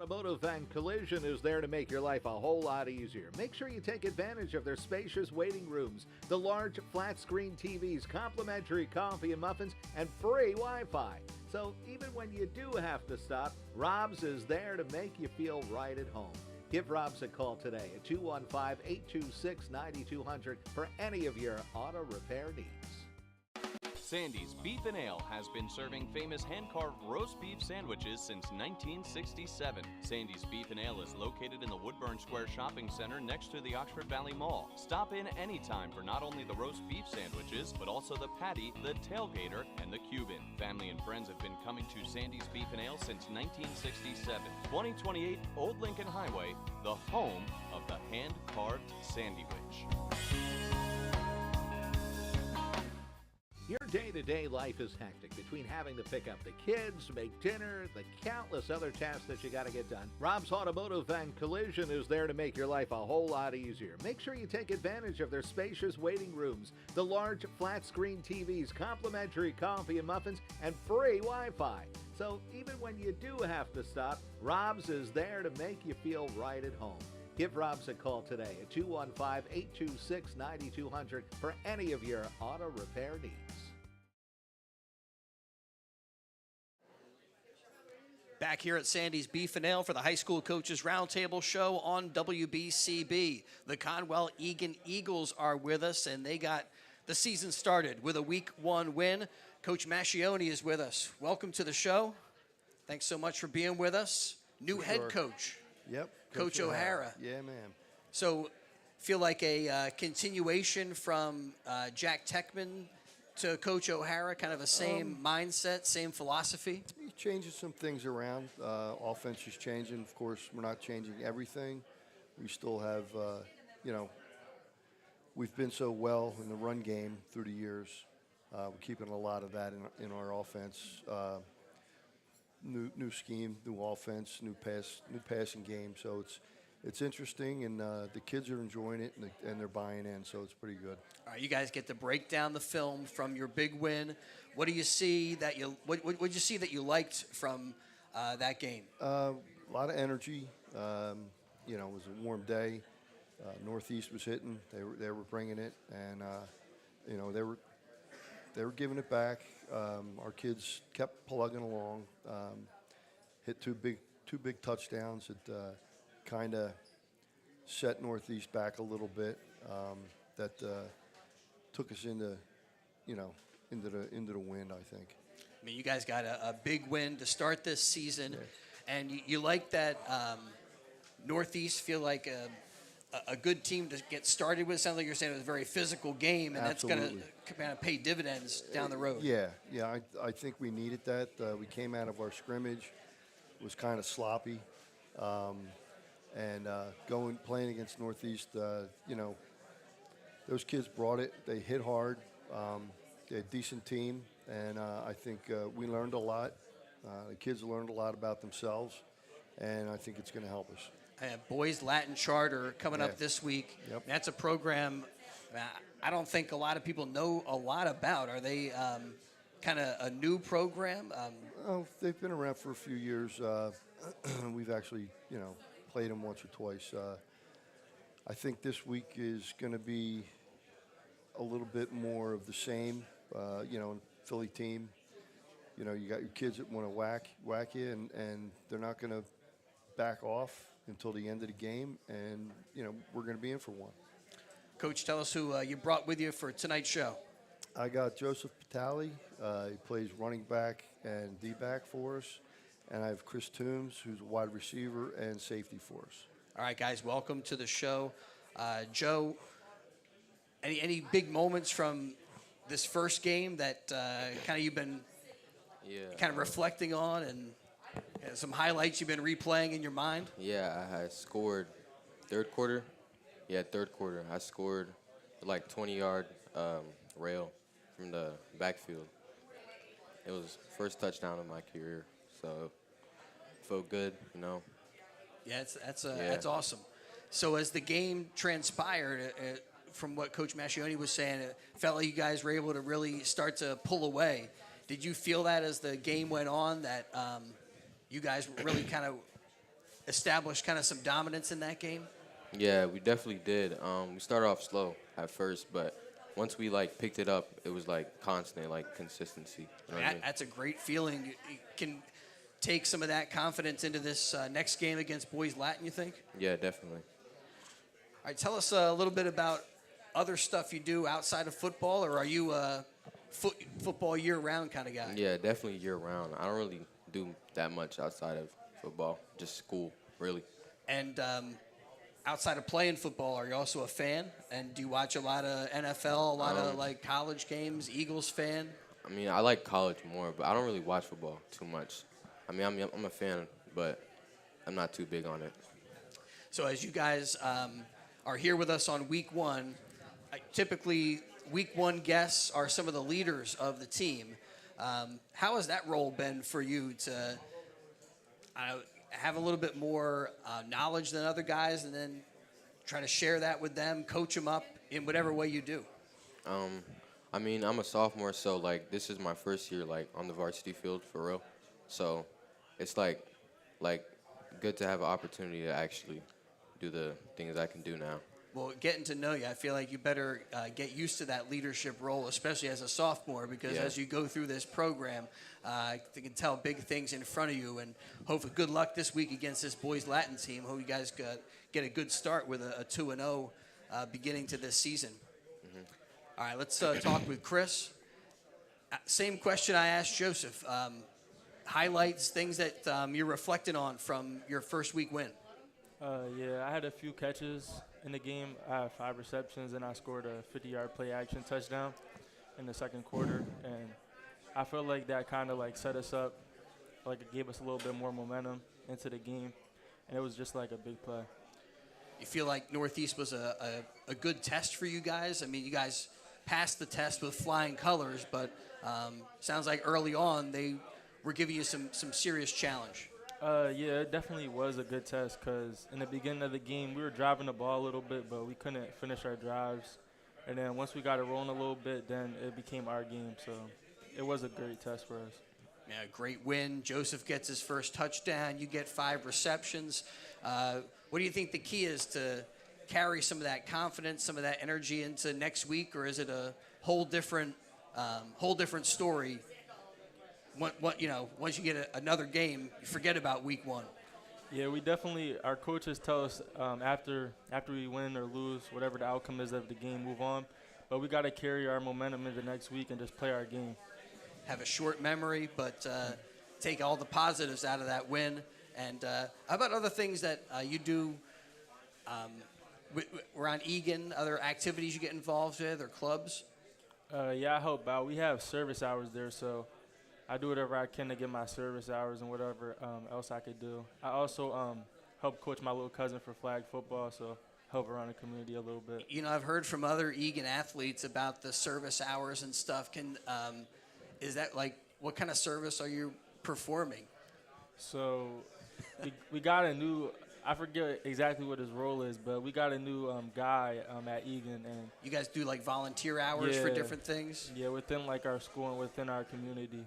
Speaker 8: Automotive and Collision is there to make your life a whole lot easier. Make sure you take advantage of their spacious waiting rooms, the large flat-screen TVs, complimentary coffee and muffins, and free Wi-Fi. So even when you do have to stop, Rob's is there to make you feel right at home. Give Rob's a call today at 215-826-9200 for any of your auto repair needs.
Speaker 9: Sandy's Beef and Ale has been serving famous hand-carved roast beef sandwiches since 1967. Sandy's Beef and Ale is located in the Woodburn Square Shopping Center next to the Oxford Valley Mall. Stop in anytime for not only the roast beef sandwiches, but also the patty, the tailgater, and the Cuban. Family and friends have been coming to Sandy's Beef and Ale since 1967. 2028 Old Lincoln Highway, the home of the hand-carved sandwich.
Speaker 8: Your day-to-day life is hectic between having to pick up the kids, make dinner, the countless other tasks that you got to get done. Rob's Automotive and Collision is there to make your life a whole lot easier. Make sure you take advantage of their spacious waiting rooms, the large flat-screen TVs, complimentary coffee and muffins, and free Wi-Fi. So even when you do have to stop, Rob's is there to make you feel right at home. Give Rob's a call today at 215-826-9200 for any of your auto repair needs.
Speaker 2: Back here at Sandy's Beef and Ale for the High School Coaches Roundtable show on WBCB. The Conwell-Egan Eagles are with us, and they got the season started with a Week 1 win. Coach Neshaminy is with us. Welcome to the show. Thanks so much for being with us. New head coach.
Speaker 14: Yep.
Speaker 2: Coach O'Hara.
Speaker 14: Yeah, man.
Speaker 2: So, feel like a continuation from Jack Techman to Coach O'Hara, kind of a same mindset, same philosophy?
Speaker 14: He's changing some things around. Offense is changing. Of course, we're not changing everything. We still have, we've been so well in the run game through the years. We're keeping a lot of that in our offense. New scheme, new offense, new passing game. So it's interesting, and the kids are enjoying it, and they're buying in. So it's pretty good.
Speaker 2: All right, you guys get to break down the film from your big win. What do you see that what did you see that you liked from that game?
Speaker 14: A lot of energy. It was a warm day. Northeast was hitting. They were bringing it, and they were giving it back. Our kids kept plugging along. Hit two big touchdowns that kind of set Northeast back a little bit. That took us into the wind, I think.
Speaker 2: I mean, you guys got a big win to start this season, and you like that Northeast feel like a good team to get started with. Sounds like you're saying it was a very physical game, and
Speaker 14: Absolutely.
Speaker 2: that's going to kind of pay dividends down the road.
Speaker 14: Yeah. I think we needed that. We came out of our scrimmage, was kind of sloppy, and playing against Northeast. Those kids brought it. They hit hard. They're a decent team, and I think we learned a lot. The kids learned a lot about themselves, and I think it's going to help us.
Speaker 2: Boys Latin Charter coming up this week.
Speaker 14: Yep.
Speaker 2: That's a program I don't think a lot of people know a lot about. Are they kind of a new program?
Speaker 14: They've been around for a few years. We've actually, played them once or twice. I think this week is going to be a little bit more of the same. Philly team. You got your kids that want to whack you, and they're not going to back off until the end of the game, and we're going to be in for one.
Speaker 2: Coach, tell us who you brought with you for tonight's show.
Speaker 14: I got Joseph Patali. He plays running back and D-back for us, and I have Chris Toombs, who's a wide receiver and safety for us.
Speaker 2: All right, guys, welcome to the show. Joe, Any big moments from this first game that kind of you've been kind of reflecting on, and some highlights you've been replaying in your mind?
Speaker 15: Yeah, I had scored third quarter. Yeah, third quarter. I scored like 20-yard rail from the backfield. It was first touchdown of my career, so it felt good, you know.
Speaker 2: Yeah, that's awesome. So as the game transpired, from what Coach Neshaminy was saying, it felt like you guys were able to really start to pull away. Did you feel that as the game went on, that you guys really kind of established kind of some dominance in that game?
Speaker 15: Yeah, we definitely did. We started off slow at first, but once we picked it up, it was constant, consistency. You know what I mean?
Speaker 2: That's a great feeling. You can take some of that confidence into this next game against Boys Latin, you think?
Speaker 15: Yeah, definitely.
Speaker 2: All right, tell us a little bit about other stuff you do outside of football, or are you a football year-round kind of guy?
Speaker 15: Yeah, definitely year-round. I don't really do that much outside of football, just school, really.
Speaker 2: And outside of playing football, are you also a fan? And do you watch a lot of NFL, a lot of college games? Eagles fan?
Speaker 15: I mean, I like college more, but I don't really watch football too much. I mean, I'm a fan, but I'm not too big on it.
Speaker 2: So as you guys are here with us on week one, typically week one guests are some of the leaders of the team. How has that role been for you to have a little bit more knowledge than other guys, and then try to share that with them, coach them up in whatever way you do?
Speaker 15: I mean, I'm a sophomore, so this is my first year on the varsity field for real. So it's good to have an opportunity to actually do the things I can do now.
Speaker 2: Well, getting to know you, I feel like you better get used to that leadership role, especially as a sophomore, because as you go through this program, you can tell big things in front of you. And hopefully, good luck this week against this Boys Latin team. Hope you guys get a good start with a 2-0 beginning to this season.
Speaker 15: Mm-hmm.
Speaker 2: All right, let's talk with Chris. Same question I asked Joseph. Highlights, things that you're reflecting on from your first week win.
Speaker 16: Yeah, I had a few catches in the game. I had 5 receptions, and I scored a 50-yard play-action touchdown in the second quarter. And I feel like that kind of set us up, it gave us a little bit more momentum into the game, and it was just a big play.
Speaker 2: You feel like Northeast was a good test for you guys? I mean, you guys passed the test with flying colors, but sounds like early on they were giving you some serious challenge.
Speaker 16: Yeah, it definitely was a good test because in the beginning of the game, we were driving the ball a little bit, but we couldn't finish our drives. And then once we got it rolling a little bit, then it became our game. So it was a great test for us.
Speaker 2: Yeah, great win. Joseph gets his first touchdown. You get 5 receptions. What do you think the key is to carry some of that confidence, some of that energy into next week, or is it a whole different story? Once you get another game, you forget about week one.
Speaker 16: Yeah, we definitely, our coaches tell us after we win or lose, whatever the outcome is of the game, move on. But we got to carry our momentum into next week and just play our game.
Speaker 2: Have a short memory, but take all the positives out of that win. And how about other things that you do around Egan, other activities you get involved with or clubs?
Speaker 16: Yeah, I help out. We have service hours there, so I do whatever I can to get my service hours and whatever else I could do. I also help coach my little cousin for flag football, so help around the community a little bit.
Speaker 2: I've heard from other Egan athletes about the service hours and stuff. Is that what kind of service are you performing?
Speaker 16: So we got a new, I forget exactly what his role is, but we got a new guy at Egan. And
Speaker 2: you guys do volunteer hours for different things?
Speaker 16: Yeah, within our school and within our community.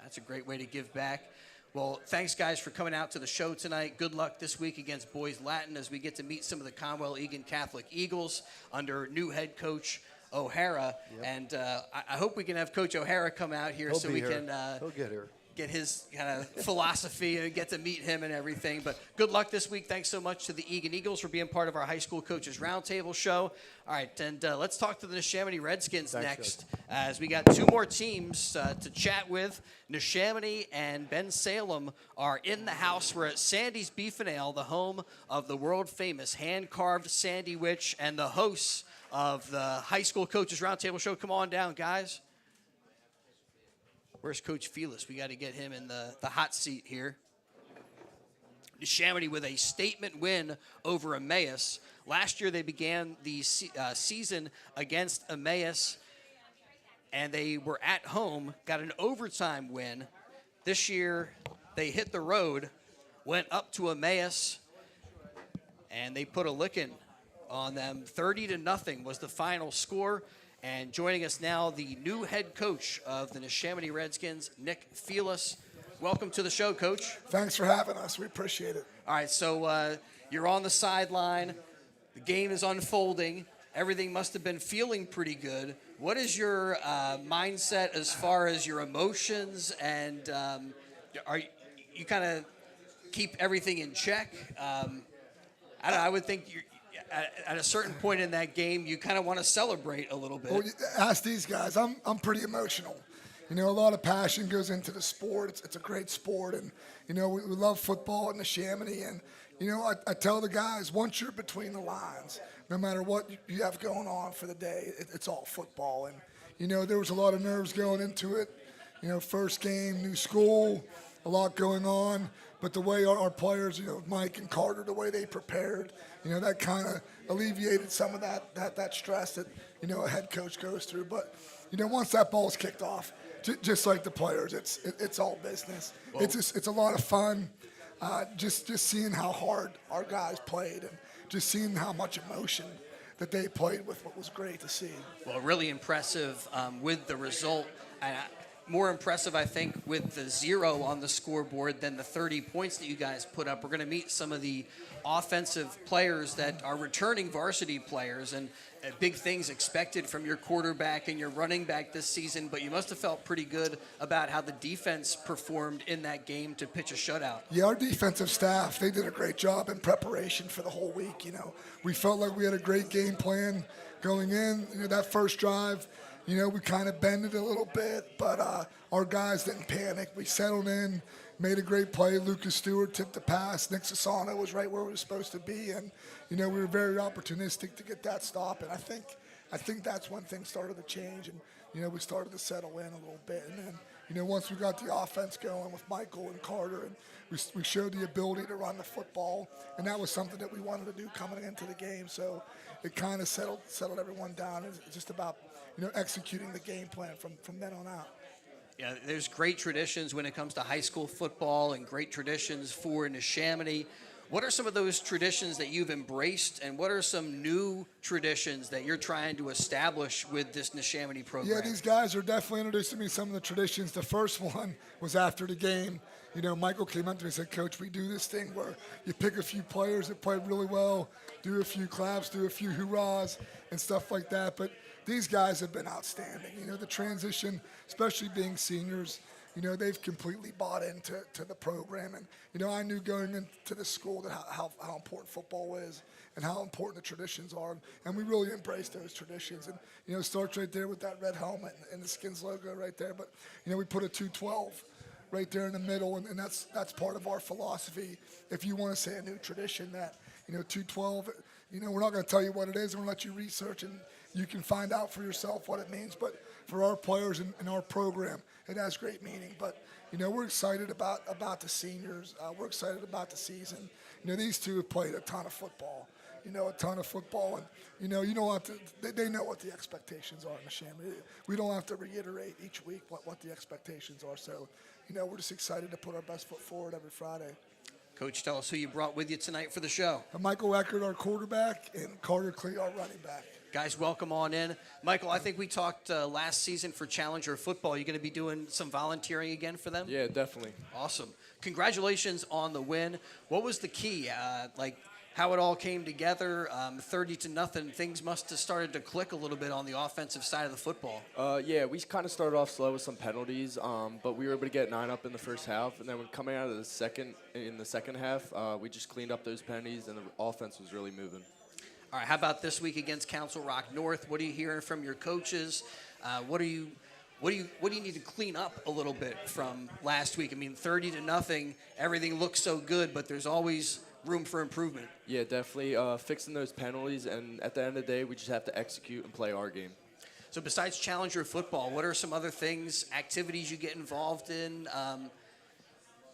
Speaker 2: That's a great way to give back. Well, thanks, guys, for coming out to the show tonight. Good luck this week against Boys Latin as we get to meet some of the Conwell-Egan Catholic Eagles under new head coach O'Hara. Yep. And I hope we can have Coach O'Hara come out here so we can
Speaker 14: He'll get here.
Speaker 2: Get his kind of philosophy and get to meet him and everything. But good luck this week. Thanks so much to the Egan Eagles for being part of our high school coaches roundtable show. All right, and let's talk to the Neshaminy Redskins next, as we got 2 more teams to chat with. Neshaminy and Bensalem are in the house. We're at Sandy's Beef and Ale, the home of the world-famous hand-carved Sandy Witch and the hosts of the High School Coaches Roundtable Show. Come on down, guys. Where's Coach Felix? We got to get him in the hot seat here. Neshaminy with a statement win over Emmaus. Last year they began the season against Emmaus, and they were at home, got an overtime win. This year they hit the road, went up to Emmaus, and they put a licking on them. 30-0 was the final score. And joining us now, the new head coach of the Neshaminy Redskins, Nick Felix. Welcome to the show, Coach.
Speaker 17: Thanks for having us. We appreciate it.
Speaker 2: All right, so you're on the sideline. The game is unfolding. Everything must have been feeling pretty good. What is your mindset as far as your emotions, and are you kind of keep everything in check? I don't know, I would think at a certain point in that game, you kind of want to celebrate a little bit.
Speaker 17: Well, ask these guys. I'm pretty emotional. You know, a lot of passion goes into the sport. It's a great sport, and you know we love football in Neshaminy. And you know, I tell the guys, once you're between the lines, no matter what you have going on for the day, it's all football. And you know, there was a lot of nerves going into it. You know, first game, new school, a lot going on. But the way our players, you know, Mike and Carter, the way they prepared, you know, that kind of alleviated some of that stress that, you know, a head coach goes through. But, you know, once that ball's kicked off, just like the players, it's all business. Whoa. It's a lot of fun, just seeing how hard our guys played and just seeing how much emotion that they played with. What was great to see.
Speaker 2: Well, really impressive with the result. More impressive, I think, with the 0 on the scoreboard than the 30 points that you guys put up. We're going to meet some of the offensive players that are returning varsity players, and big things expected from your quarterback and your running back this season, but you must have felt pretty good about how the defense performed in that game to pitch a shutout.
Speaker 17: Yeah, our defensive staff, they did a great job in preparation for the whole week. You know, we felt like we had a great game plan going in. You know, that first drive, you know, we kind of bended a little bit, but our guys didn't panic. We settled in, made a great play. Lucas Stewart tipped the pass. Nick Sassano was right where we were supposed to be, and you know, we were very opportunistic to get that stop. And I think that's when things started to change, and you know, we started to settle in a little bit. And then, you know, once we got the offense going with Michael and Carter, and we showed the ability to run the football, and that was something that we wanted to do coming into the game. So it kind of settled everyone down. It's just about, you know, executing the game plan from then on out.
Speaker 2: Yeah, there's great traditions when it comes to high school football and great traditions for Neshaminy. What are some of those traditions that you've embraced, and what are some new traditions that you're trying to establish with this Neshaminy program?
Speaker 17: Yeah, these guys are definitely introducing me to some of the traditions. The first one was after the game. You know, Michael came up to me and said, Coach, we do this thing where you pick a few players that played really well, do a few claps, do a few hurrahs and stuff like that. But these guys have been outstanding. You know, the transition, especially being seniors, you know, they've completely bought into the program. And, you know, I knew going into the school that how important football is and how important the traditions are. And we really embrace those traditions. And, you know, it starts right there with that red helmet and the Skins logo right there. But, you know, we put a 212 right there in the middle, and that's part of our philosophy. If you want to say a new tradition, that, you know, 212, you know, we're not going to tell you what it is. We're going to let you research, and you can find out for yourself what it means. But for our players in our program, it has great meaning. But, you know, we're excited about the seniors. We're excited about the season. You know, these two have played a ton of football. You know, a ton of football, and you know, you don't have to. They know what the expectations are in Neshaminy. We don't have to reiterate each week what the expectations are. So, you know, we're just excited to put our best foot forward every Friday.
Speaker 2: Coach, tell us who you brought with you tonight for the show.
Speaker 17: Michael Eckert, our quarterback, and Carter Klee, our running back.
Speaker 2: Guys, welcome on in. Michael, I think we talked last season for Challenger Football. You're going to be doing some volunteering again for them?
Speaker 12: Yeah, definitely.
Speaker 2: Awesome. Congratulations on the win. What was the key? How it all came together, 30-0. Things must have started to click a little bit on the offensive side of the football.
Speaker 18: Yeah, we kind of started off slow with some penalties, but we were able to get 9 up in the first half, and then when coming out of the second half, we just cleaned up those penalties, and the offense was really moving.
Speaker 2: All right, how about this week against Council Rock North? What are you hearing from your coaches? What do you need to clean up a little bit from last week? I mean, 30-0, everything looks so good, but there's always room for improvement.
Speaker 18: Yeah, definitely fixing those penalties, and at the end of the day, we just have to execute and play our game.
Speaker 2: So besides Challenger football, what are some other things, activities you get involved in?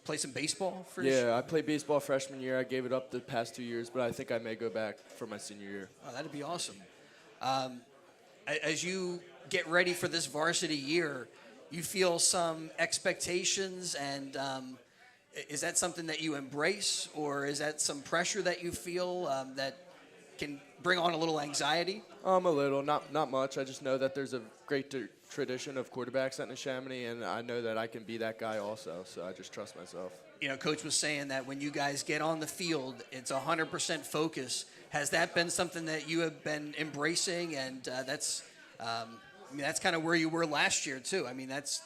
Speaker 2: Play some baseball for
Speaker 18: Yeah, I played baseball freshman year. I gave it up the past 2 years, but I think I may go back for my senior year.
Speaker 2: Oh, that'd be awesome. As you get ready for this varsity year, you feel some expectations, and is that something that you embrace, or is that some pressure that you feel that can bring on a little anxiety?
Speaker 18: A little, not much. I just know that there's a great tradition of quarterbacks at Neshaminy, and I know that I can be that guy also, so I just trust myself.
Speaker 2: You know, Coach was saying that when you guys get on the field, it's 100% focus. Has that been something that you have been embracing? And that's kind of where you were last year too. I mean, that's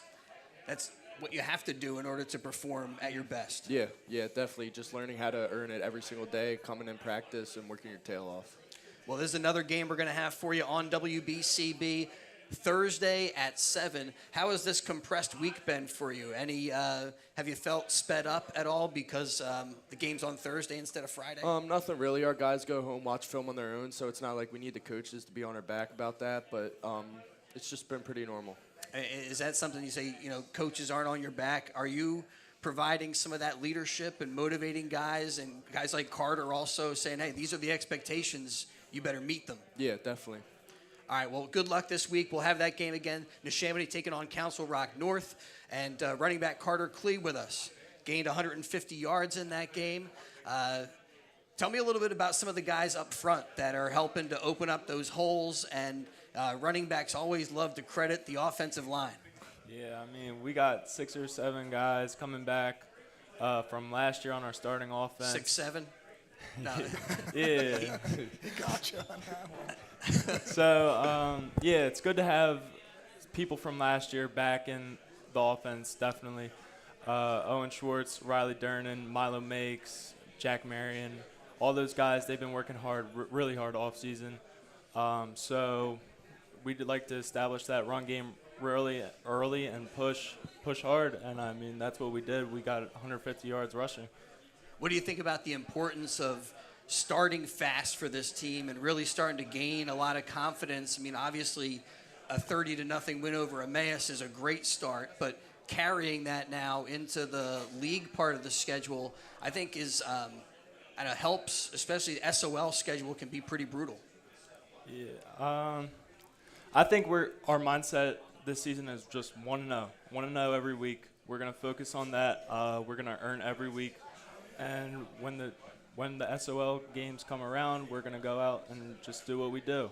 Speaker 2: what you have to do in order to perform at your best.
Speaker 18: Yeah, definitely. Just learning how to earn it every single day, coming in practice, and working your tail off.
Speaker 2: Well, there's another game we're going to have for you on WBCB Thursday at 7. How has this compressed week been for you? Have you felt sped up at all because the game's on Thursday instead of Friday?
Speaker 18: Nothing really. Our guys go home, watch film on their own, so it's not like we need the coaches to be on our back about that, but it's just been pretty normal.
Speaker 2: Is that something you say, coaches aren't on your back? Are you providing some of that leadership and motivating guys, and guys like Carter also saying, hey, these are the expectations, you better meet them?
Speaker 18: Yeah, definitely.
Speaker 2: All right, well, good luck this week. We'll have that game again. Neshaminy taking on Council Rock North, and running back Carter Klee with us. Gained 150 yards in that game. Tell me a little bit about some of the guys up front that are helping to open up those holes, and running backs always love to credit the offensive line.
Speaker 16: Yeah, I mean, we got 6 or 7 guys coming back from last year on our starting offense.
Speaker 2: 6, 7? No.
Speaker 16: Yeah.
Speaker 17: He got you on that one.
Speaker 16: So, it's good to have people from last year back in the offense, definitely. Owen Schwartz, Riley Durnan, Milo Makes, Jack Marion, all those guys, they've been working hard, really hard off season. So we'd like to establish that run game early and push hard, and I mean, that's what we did. We got 150 yards rushing.
Speaker 2: What do you think about the importance of starting fast for this team and really starting to gain a lot of confidence? I mean, obviously, a 30-0 win over Emmaus is a great start, but carrying that now into the league part of the schedule, I think helps, especially the SOL schedule can be pretty brutal.
Speaker 16: Yeah, I think our mindset this season is just 1-0. 1-0 every week. We're going to focus on that. We're going to earn every week. And when the SOL games come around, we're going to go out and just do what we do.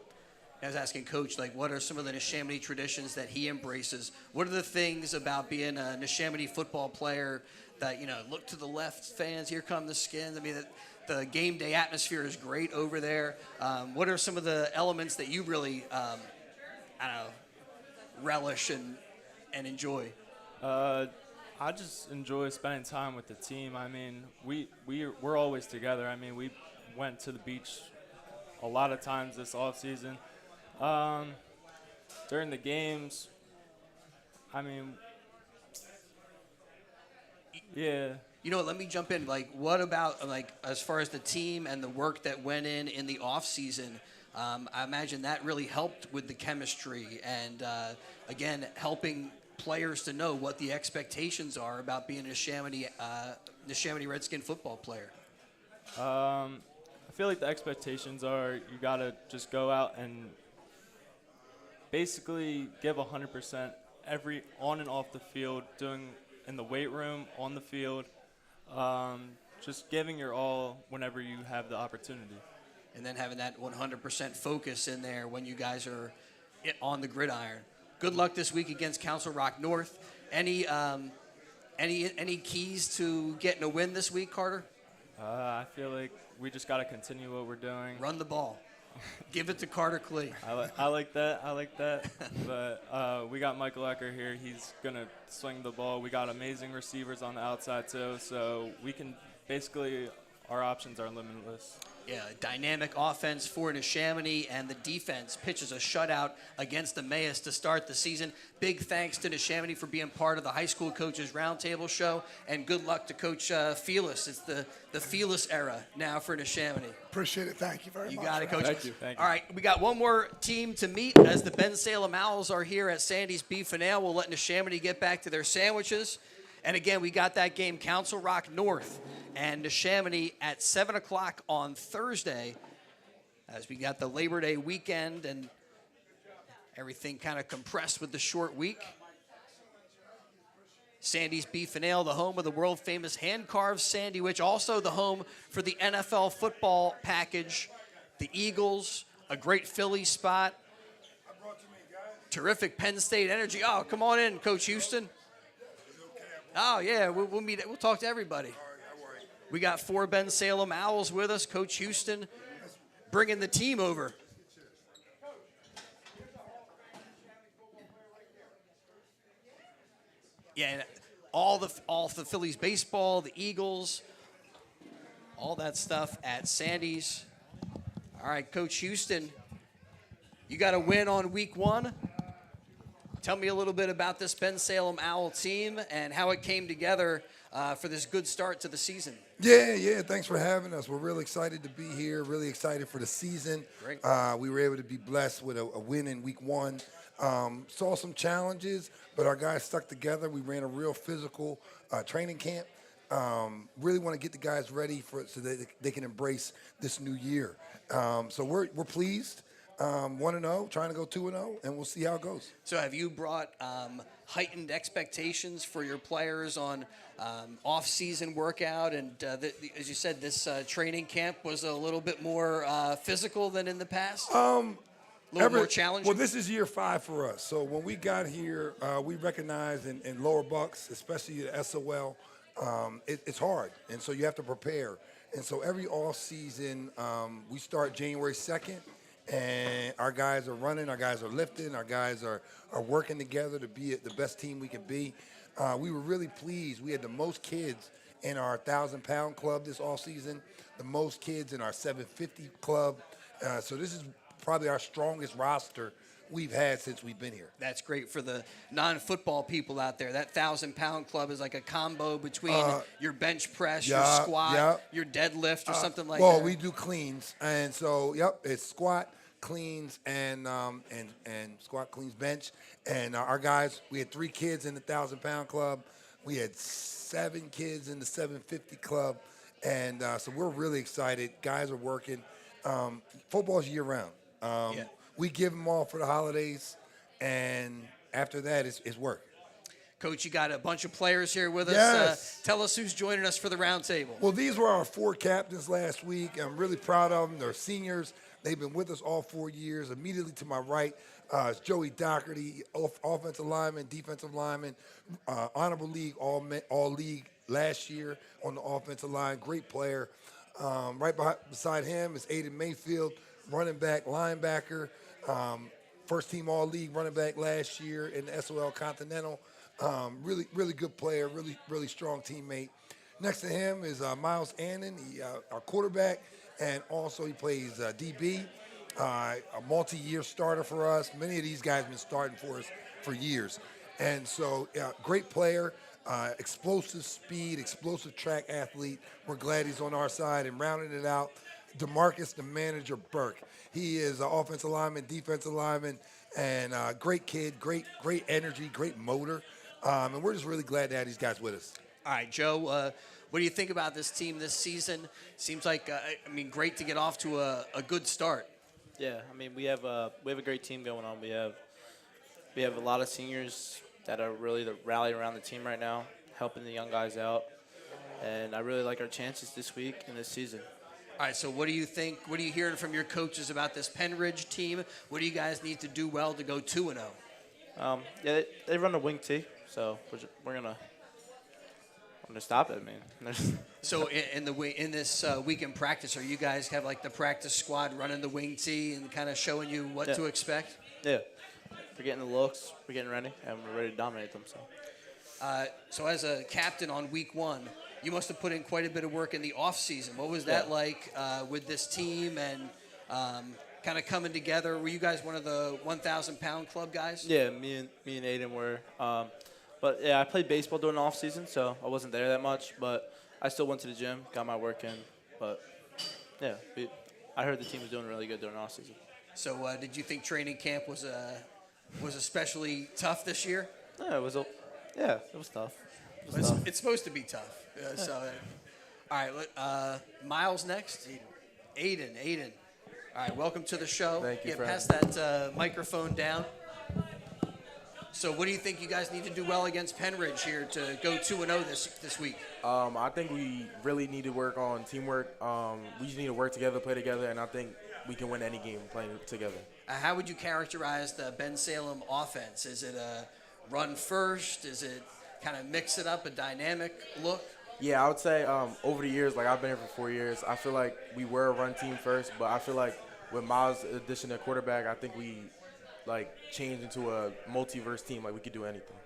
Speaker 2: I was asking Coach, what are some of the Neshaminy traditions that he embraces? What are the things about being a Neshaminy football player that, look to the left, fans, here come the Skins? I mean, the game day atmosphere is great over there. What are some of the elements that you really, relish and enjoy?
Speaker 16: I just enjoy spending time with the team. I mean, we're always together. I mean, we went to the beach a lot of times this off season. During the games, I mean, yeah.
Speaker 2: Let me jump in. What about, as far as the team and the work that went in the off season? I imagine that really helped with the chemistry and, again, helping players to know what the expectations are about being a Neshaminy Redskin football player.
Speaker 16: I feel like the expectations are you got to just go out and basically give 100% every on and off the field, doing in the weight room, on the field, just giving your all whenever you have the opportunity.
Speaker 2: And then having that 100% focus in there when you guys are on the gridiron. Good luck this week against Council Rock North. Any keys to getting a win this week, Carter?
Speaker 16: I feel like we just got to continue what we're doing.
Speaker 2: Run the ball. Give it to Carter Klee.
Speaker 16: I like that. But we got Michael Ecker here. He's going to swing the ball. We got amazing receivers on the outside, too. So we can basically our options are limitless.
Speaker 2: Yeah, dynamic offense for Neshaminy, and the defense pitches a shutout against Emmaus to start the season. Big thanks to Neshaminy for being part of the High School Coaches Roundtable show, and good luck to Coach Felis. It's the Felis era now for Neshaminy.
Speaker 17: Appreciate it. Thank you very much.
Speaker 2: You got it, Coach.
Speaker 17: Thank you.
Speaker 2: All right, we got one more team to meet as the Bensalem Owls are here at Sandy's Beef and Ale. We'll let Neshaminy get back to their sandwiches. And again, we got that game, Council Rock North and Neshaminy at 7 o'clock on Thursday, as we got the Labor Day weekend and everything kind of compressed with the short week. Sandy's Beef and Ale, the home of the world-famous hand-carved sandwich, also the home for the NFL football package, the Eagles, a great Philly spot, terrific Penn State energy. Oh, come on in, Coach Houston. Oh, yeah, we'll meet. We'll talk to everybody. We got 4 Bensalem Owls with us. Coach Houston bringing the team over. Yeah, and all the Phillies baseball, the Eagles, all that stuff at Sandy's. All right, Coach Houston, you got a win on week 1. Tell me a little bit about this Bensalem Owl team and how it came together for this good start to the season.
Speaker 19: Yeah. Thanks for having us. We're really excited to be here, really excited for the season.
Speaker 2: Great.
Speaker 19: We were able to be blessed with a win in week 1. Saw some challenges, but our guys stuck together. We ran a real physical training camp. Really want to get the guys ready so that they can embrace this new year. So we're pleased. 1-0, trying to go 2-0, and we'll see how it goes.
Speaker 2: So have you brought heightened expectations for your players on off-season workout? And as you said, this training camp was a little bit more physical than in the past? A little more challenging?
Speaker 19: Well, this is year 5 for us. So when we got here, we recognized in lower bucks, especially the SOL, it's hard. And so you have to prepare. And so every off-season, we start January 2nd. And our guys are running, our guys are lifting, our guys are working together to be the best team we can be. We were really pleased. We had the most kids in our 1,000-pound club this offseason, the most kids in our 750 club. So this is probably our strongest roster we've had since we've been here.
Speaker 2: That's great for the non-football people out there. That 1,000-pound club is like a combo between your bench press, your squat, your deadlift, or something like that.
Speaker 19: Well, we do cleans, and so it's squat, cleans, and squat, cleans, bench. And our guys, we had 3 kids in the 1,000-pound club. We had 7 kids in the 750 club, and so we're really excited. Guys are working. Football's year-round. We give them all for the holidays, and after that, it's work.
Speaker 2: Coach, you got a bunch of players here with us.
Speaker 19: Yes.
Speaker 2: Tell us who's joining us for the roundtable.
Speaker 19: Well, these were our 4 captains last week. I'm really proud of them. They're seniors. They've been with us all 4 years. Immediately to my right is Joey Doherty, offensive lineman, defensive lineman, honorable league, all league last year on the offensive line. Great player. Right beside him is Aiden Mayfield, running back, linebacker. First team all-league running back last year in the SOL Continental. Really good player, really strong teammate. Next to him is Miles Annan, our quarterback, and also he plays DB, a multi-year starter for us. Many of these guys have been starting for us for years. And so great player, explosive speed, explosive track athlete. We're glad he's on our side. And rounding it out, DeMarcus, the manager, Burke. He is an offensive lineman, defensive lineman, and great kid, great energy, great motor. And we're just really glad to have these guys with us.
Speaker 2: All right, Joe, what do you think about this team this season? Seems like, great to get off to a good start.
Speaker 20: Yeah, we have a great team going on. We have a lot of seniors that are really rallying around the team right now, helping the young guys out. And I really like our chances this week and this season.
Speaker 2: All right, so what do you think? What are you hearing from your coaches about this Penridge team? What do you guys need to do well to go 2-0?
Speaker 20: They run a wing tee, so we're gonna stop it, man.
Speaker 2: So in this weekend practice, are you guys have like the practice squad running the wing tee and kind of showing you what to expect?
Speaker 20: Yeah, we're getting the looks, we're getting ready, and we're ready to dominate them.
Speaker 2: So as a captain on week 1, you must have put in quite a bit of work in the off season. What was that like with this team and kind of coming together? Were you guys one of the 1,000-pound club guys?
Speaker 20: Yeah, me and Aiden were. But yeah, I played baseball during the off season, so I wasn't there that much. But I still went to the gym, got my work in. But yeah, I heard the team was doing really good during the off season.
Speaker 2: So did you think training camp was especially tough this year?
Speaker 20: Yeah, it was tough.
Speaker 2: It's supposed to be tough. All right, Miles next. Aiden. All right, welcome to the show.
Speaker 21: Thank you.
Speaker 2: Get past that microphone down. So what do you think you guys need to do well against Penridge here to go 2-0 this week?
Speaker 21: I think we really need to work on teamwork. We just need to work together, play together, and I think we can win any game playing together.
Speaker 2: How would you characterize the Bensalem offense? Is it a run first? Is it kind of mix it up, a dynamic look?
Speaker 21: Yeah, I would say over the years, like I've been here for 4 years, I feel like we were a run team first, but I feel like with Miles' addition to quarterback, I think we changed into a multiverse team. Like we could do anything.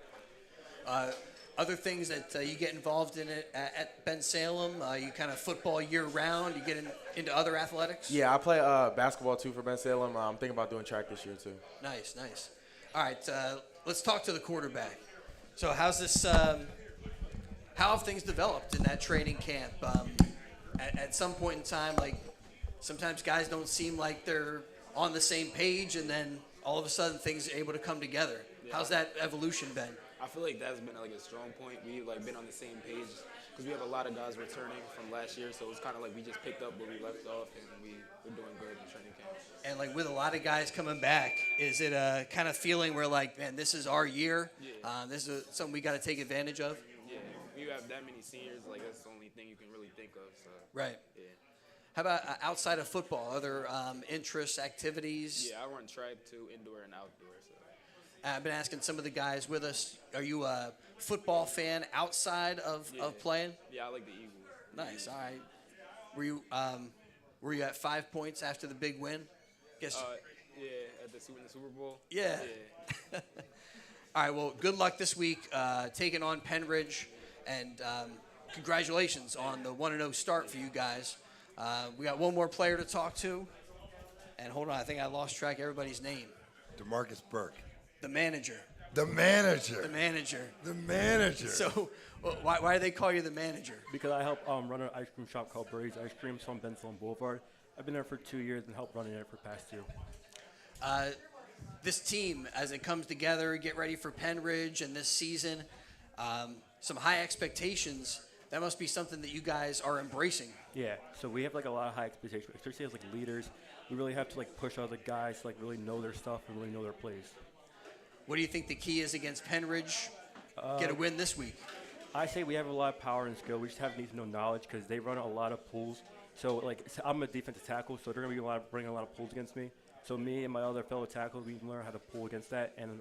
Speaker 2: Other things that you get involved in it at Bensalem, you kind of football year round. You get into other athletics.
Speaker 21: Yeah, I play basketball too for Bensalem. I'm thinking about doing track this year too.
Speaker 2: Nice. All right, let's talk to the quarterback. So how's this? How have things developed in that training camp? At some point in time, sometimes guys don't seem like they're on the same page, and then all of a sudden things are able to come together. Yeah. How's that evolution been?
Speaker 22: I feel like that's been a strong point. We've been on the same page because we have a lot of guys returning from last year, so it's kind of like we just picked up where we left off, and we're doing good in training camp.
Speaker 2: And with a lot of guys coming back, is it a kind of feeling where man, this is our year?
Speaker 22: Yeah.
Speaker 2: This is something we got to take advantage of.
Speaker 22: Yeah, you have that many seniors, that's the only thing you can really think of. So.
Speaker 2: Right.
Speaker 22: Yeah.
Speaker 2: How about outside of football, other interests, activities?
Speaker 22: Yeah, I run track too, indoor and outdoor. So.
Speaker 2: I've been asking some of the guys with us, are you a football fan outside of playing?
Speaker 22: Yeah, I like the Eagles.
Speaker 2: Nice. All right. Were you at 5 points after the big win? Guess.
Speaker 22: Yeah, at the Super Bowl.
Speaker 2: Yeah. All right. Well, good luck this week taking on Penridge, and congratulations on the 1-0 start for you guys. We got one more player to talk to, and hold on, I think I lost track of everybody's name.
Speaker 19: DeMarcus Burke.
Speaker 2: The manager.
Speaker 19: The manager.
Speaker 2: The manager.
Speaker 19: The manager.
Speaker 2: So, why do they call you the manager?
Speaker 23: Because I help run an ice cream shop called Brady's Ice Cream on Bensalem Boulevard. I've been there for 2 years and helped running it for the past 2.
Speaker 2: This team, as it comes together, get ready for Penridge and this season, some high expectations. That must be something that you guys are embracing.
Speaker 23: Yeah, so we have a lot of high expectations, especially as leaders. We really have to push other guys to really know their stuff and really know their plays.
Speaker 2: What do you think the key is against Penridge? Get a win this week.
Speaker 23: I say we have a lot of power and skill. We just need to know knowledge because they run a lot of pulls. So I'm a defensive tackle, so they're going to be bringing a lot of pulls against me. So me and my other fellow tackles, we learn how to pull against that and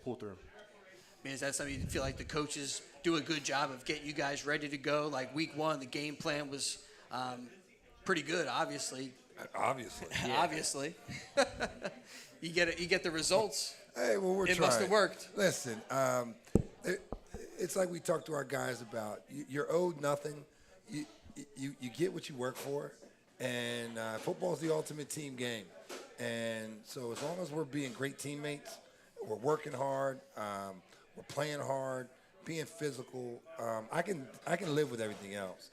Speaker 23: pull through.
Speaker 2: I mean, is that something you feel like the coaches do a good job of getting you guys ready to go? Week 1, the game plan was pretty good, obviously.
Speaker 19: Obviously.
Speaker 2: Yeah. Obviously. You get the results.
Speaker 19: Hey, well, we're trying.
Speaker 2: It must have worked.
Speaker 19: Listen, it's like we talk to our guys about. You're owed nothing. You get what you work for, and football's the ultimate team game. And so as long as we're being great teammates, we're working hard, we're playing hard, being physical, I can live with everything else.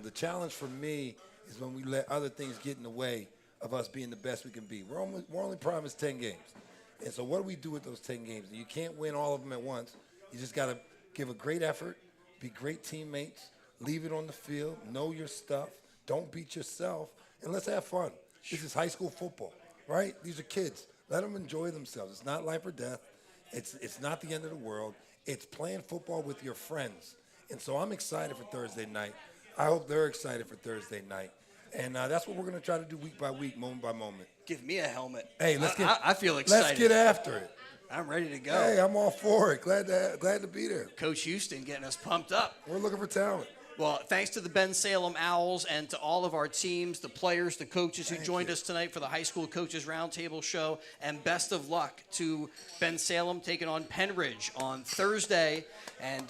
Speaker 19: The challenge for me is when we let other things get in the way of us being the best we can be. We're only promised 10 games. And so what do we do with those 10 games? You can't win all of them at once. You just got to give a great effort, be great teammates, leave it on the field, know your stuff, don't beat yourself, and let's have fun. This is high school football, right? These are kids. Let them enjoy themselves. It's not life or death. It's not the end of the world. It's playing football with your friends. And so I'm excited for Thursday night. I hope they're excited for Thursday night. And that's what we're going to try to do week by week, moment by moment.
Speaker 2: Give me a helmet.
Speaker 19: Hey,
Speaker 2: I feel excited.
Speaker 19: Let's get after it.
Speaker 2: I'm ready to go.
Speaker 19: Hey, I'm all for it. Glad to be there.
Speaker 2: Coach Houston getting us pumped up.
Speaker 19: We're looking for talent.
Speaker 2: Well, thanks to the Bensalem Owls and to all of our teams, the players, the coaches who joined us tonight for the High School Coaches Roundtable show. And best of luck to Bensalem taking on Penridge on Thursday. And,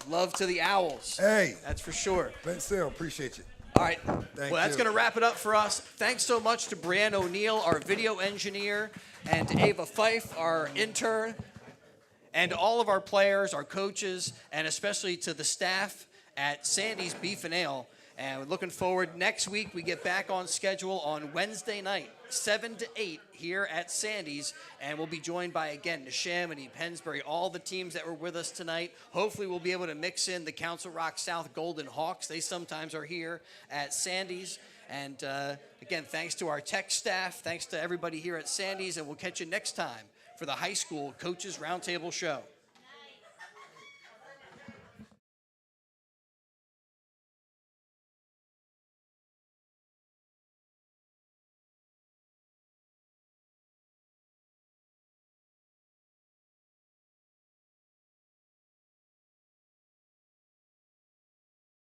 Speaker 2: love to the Owls.
Speaker 19: Hey.
Speaker 2: That's for sure.
Speaker 19: Bensalem, appreciate you.
Speaker 2: All right. That's going to wrap it up for us. Thanks so much to Brianne O'Neill, our video engineer, and to Ava Fife, our intern, and all of our players, our coaches, and especially to the staff at Sandy's Beef and Ale. And we're looking forward. Next week, we get back on schedule on Wednesday night, 7 to 8 here at Sandy's. And we'll be joined by, again, Neshaminy, Pennsbury, all the teams that were with us tonight. Hopefully, we'll be able to mix in the Council Rock South Golden Hawks. They sometimes are here at Sandy's. And, again, thanks to our tech staff. Thanks to everybody here at Sandy's. And we'll catch you next time for the High School Coaches Roundtable Show.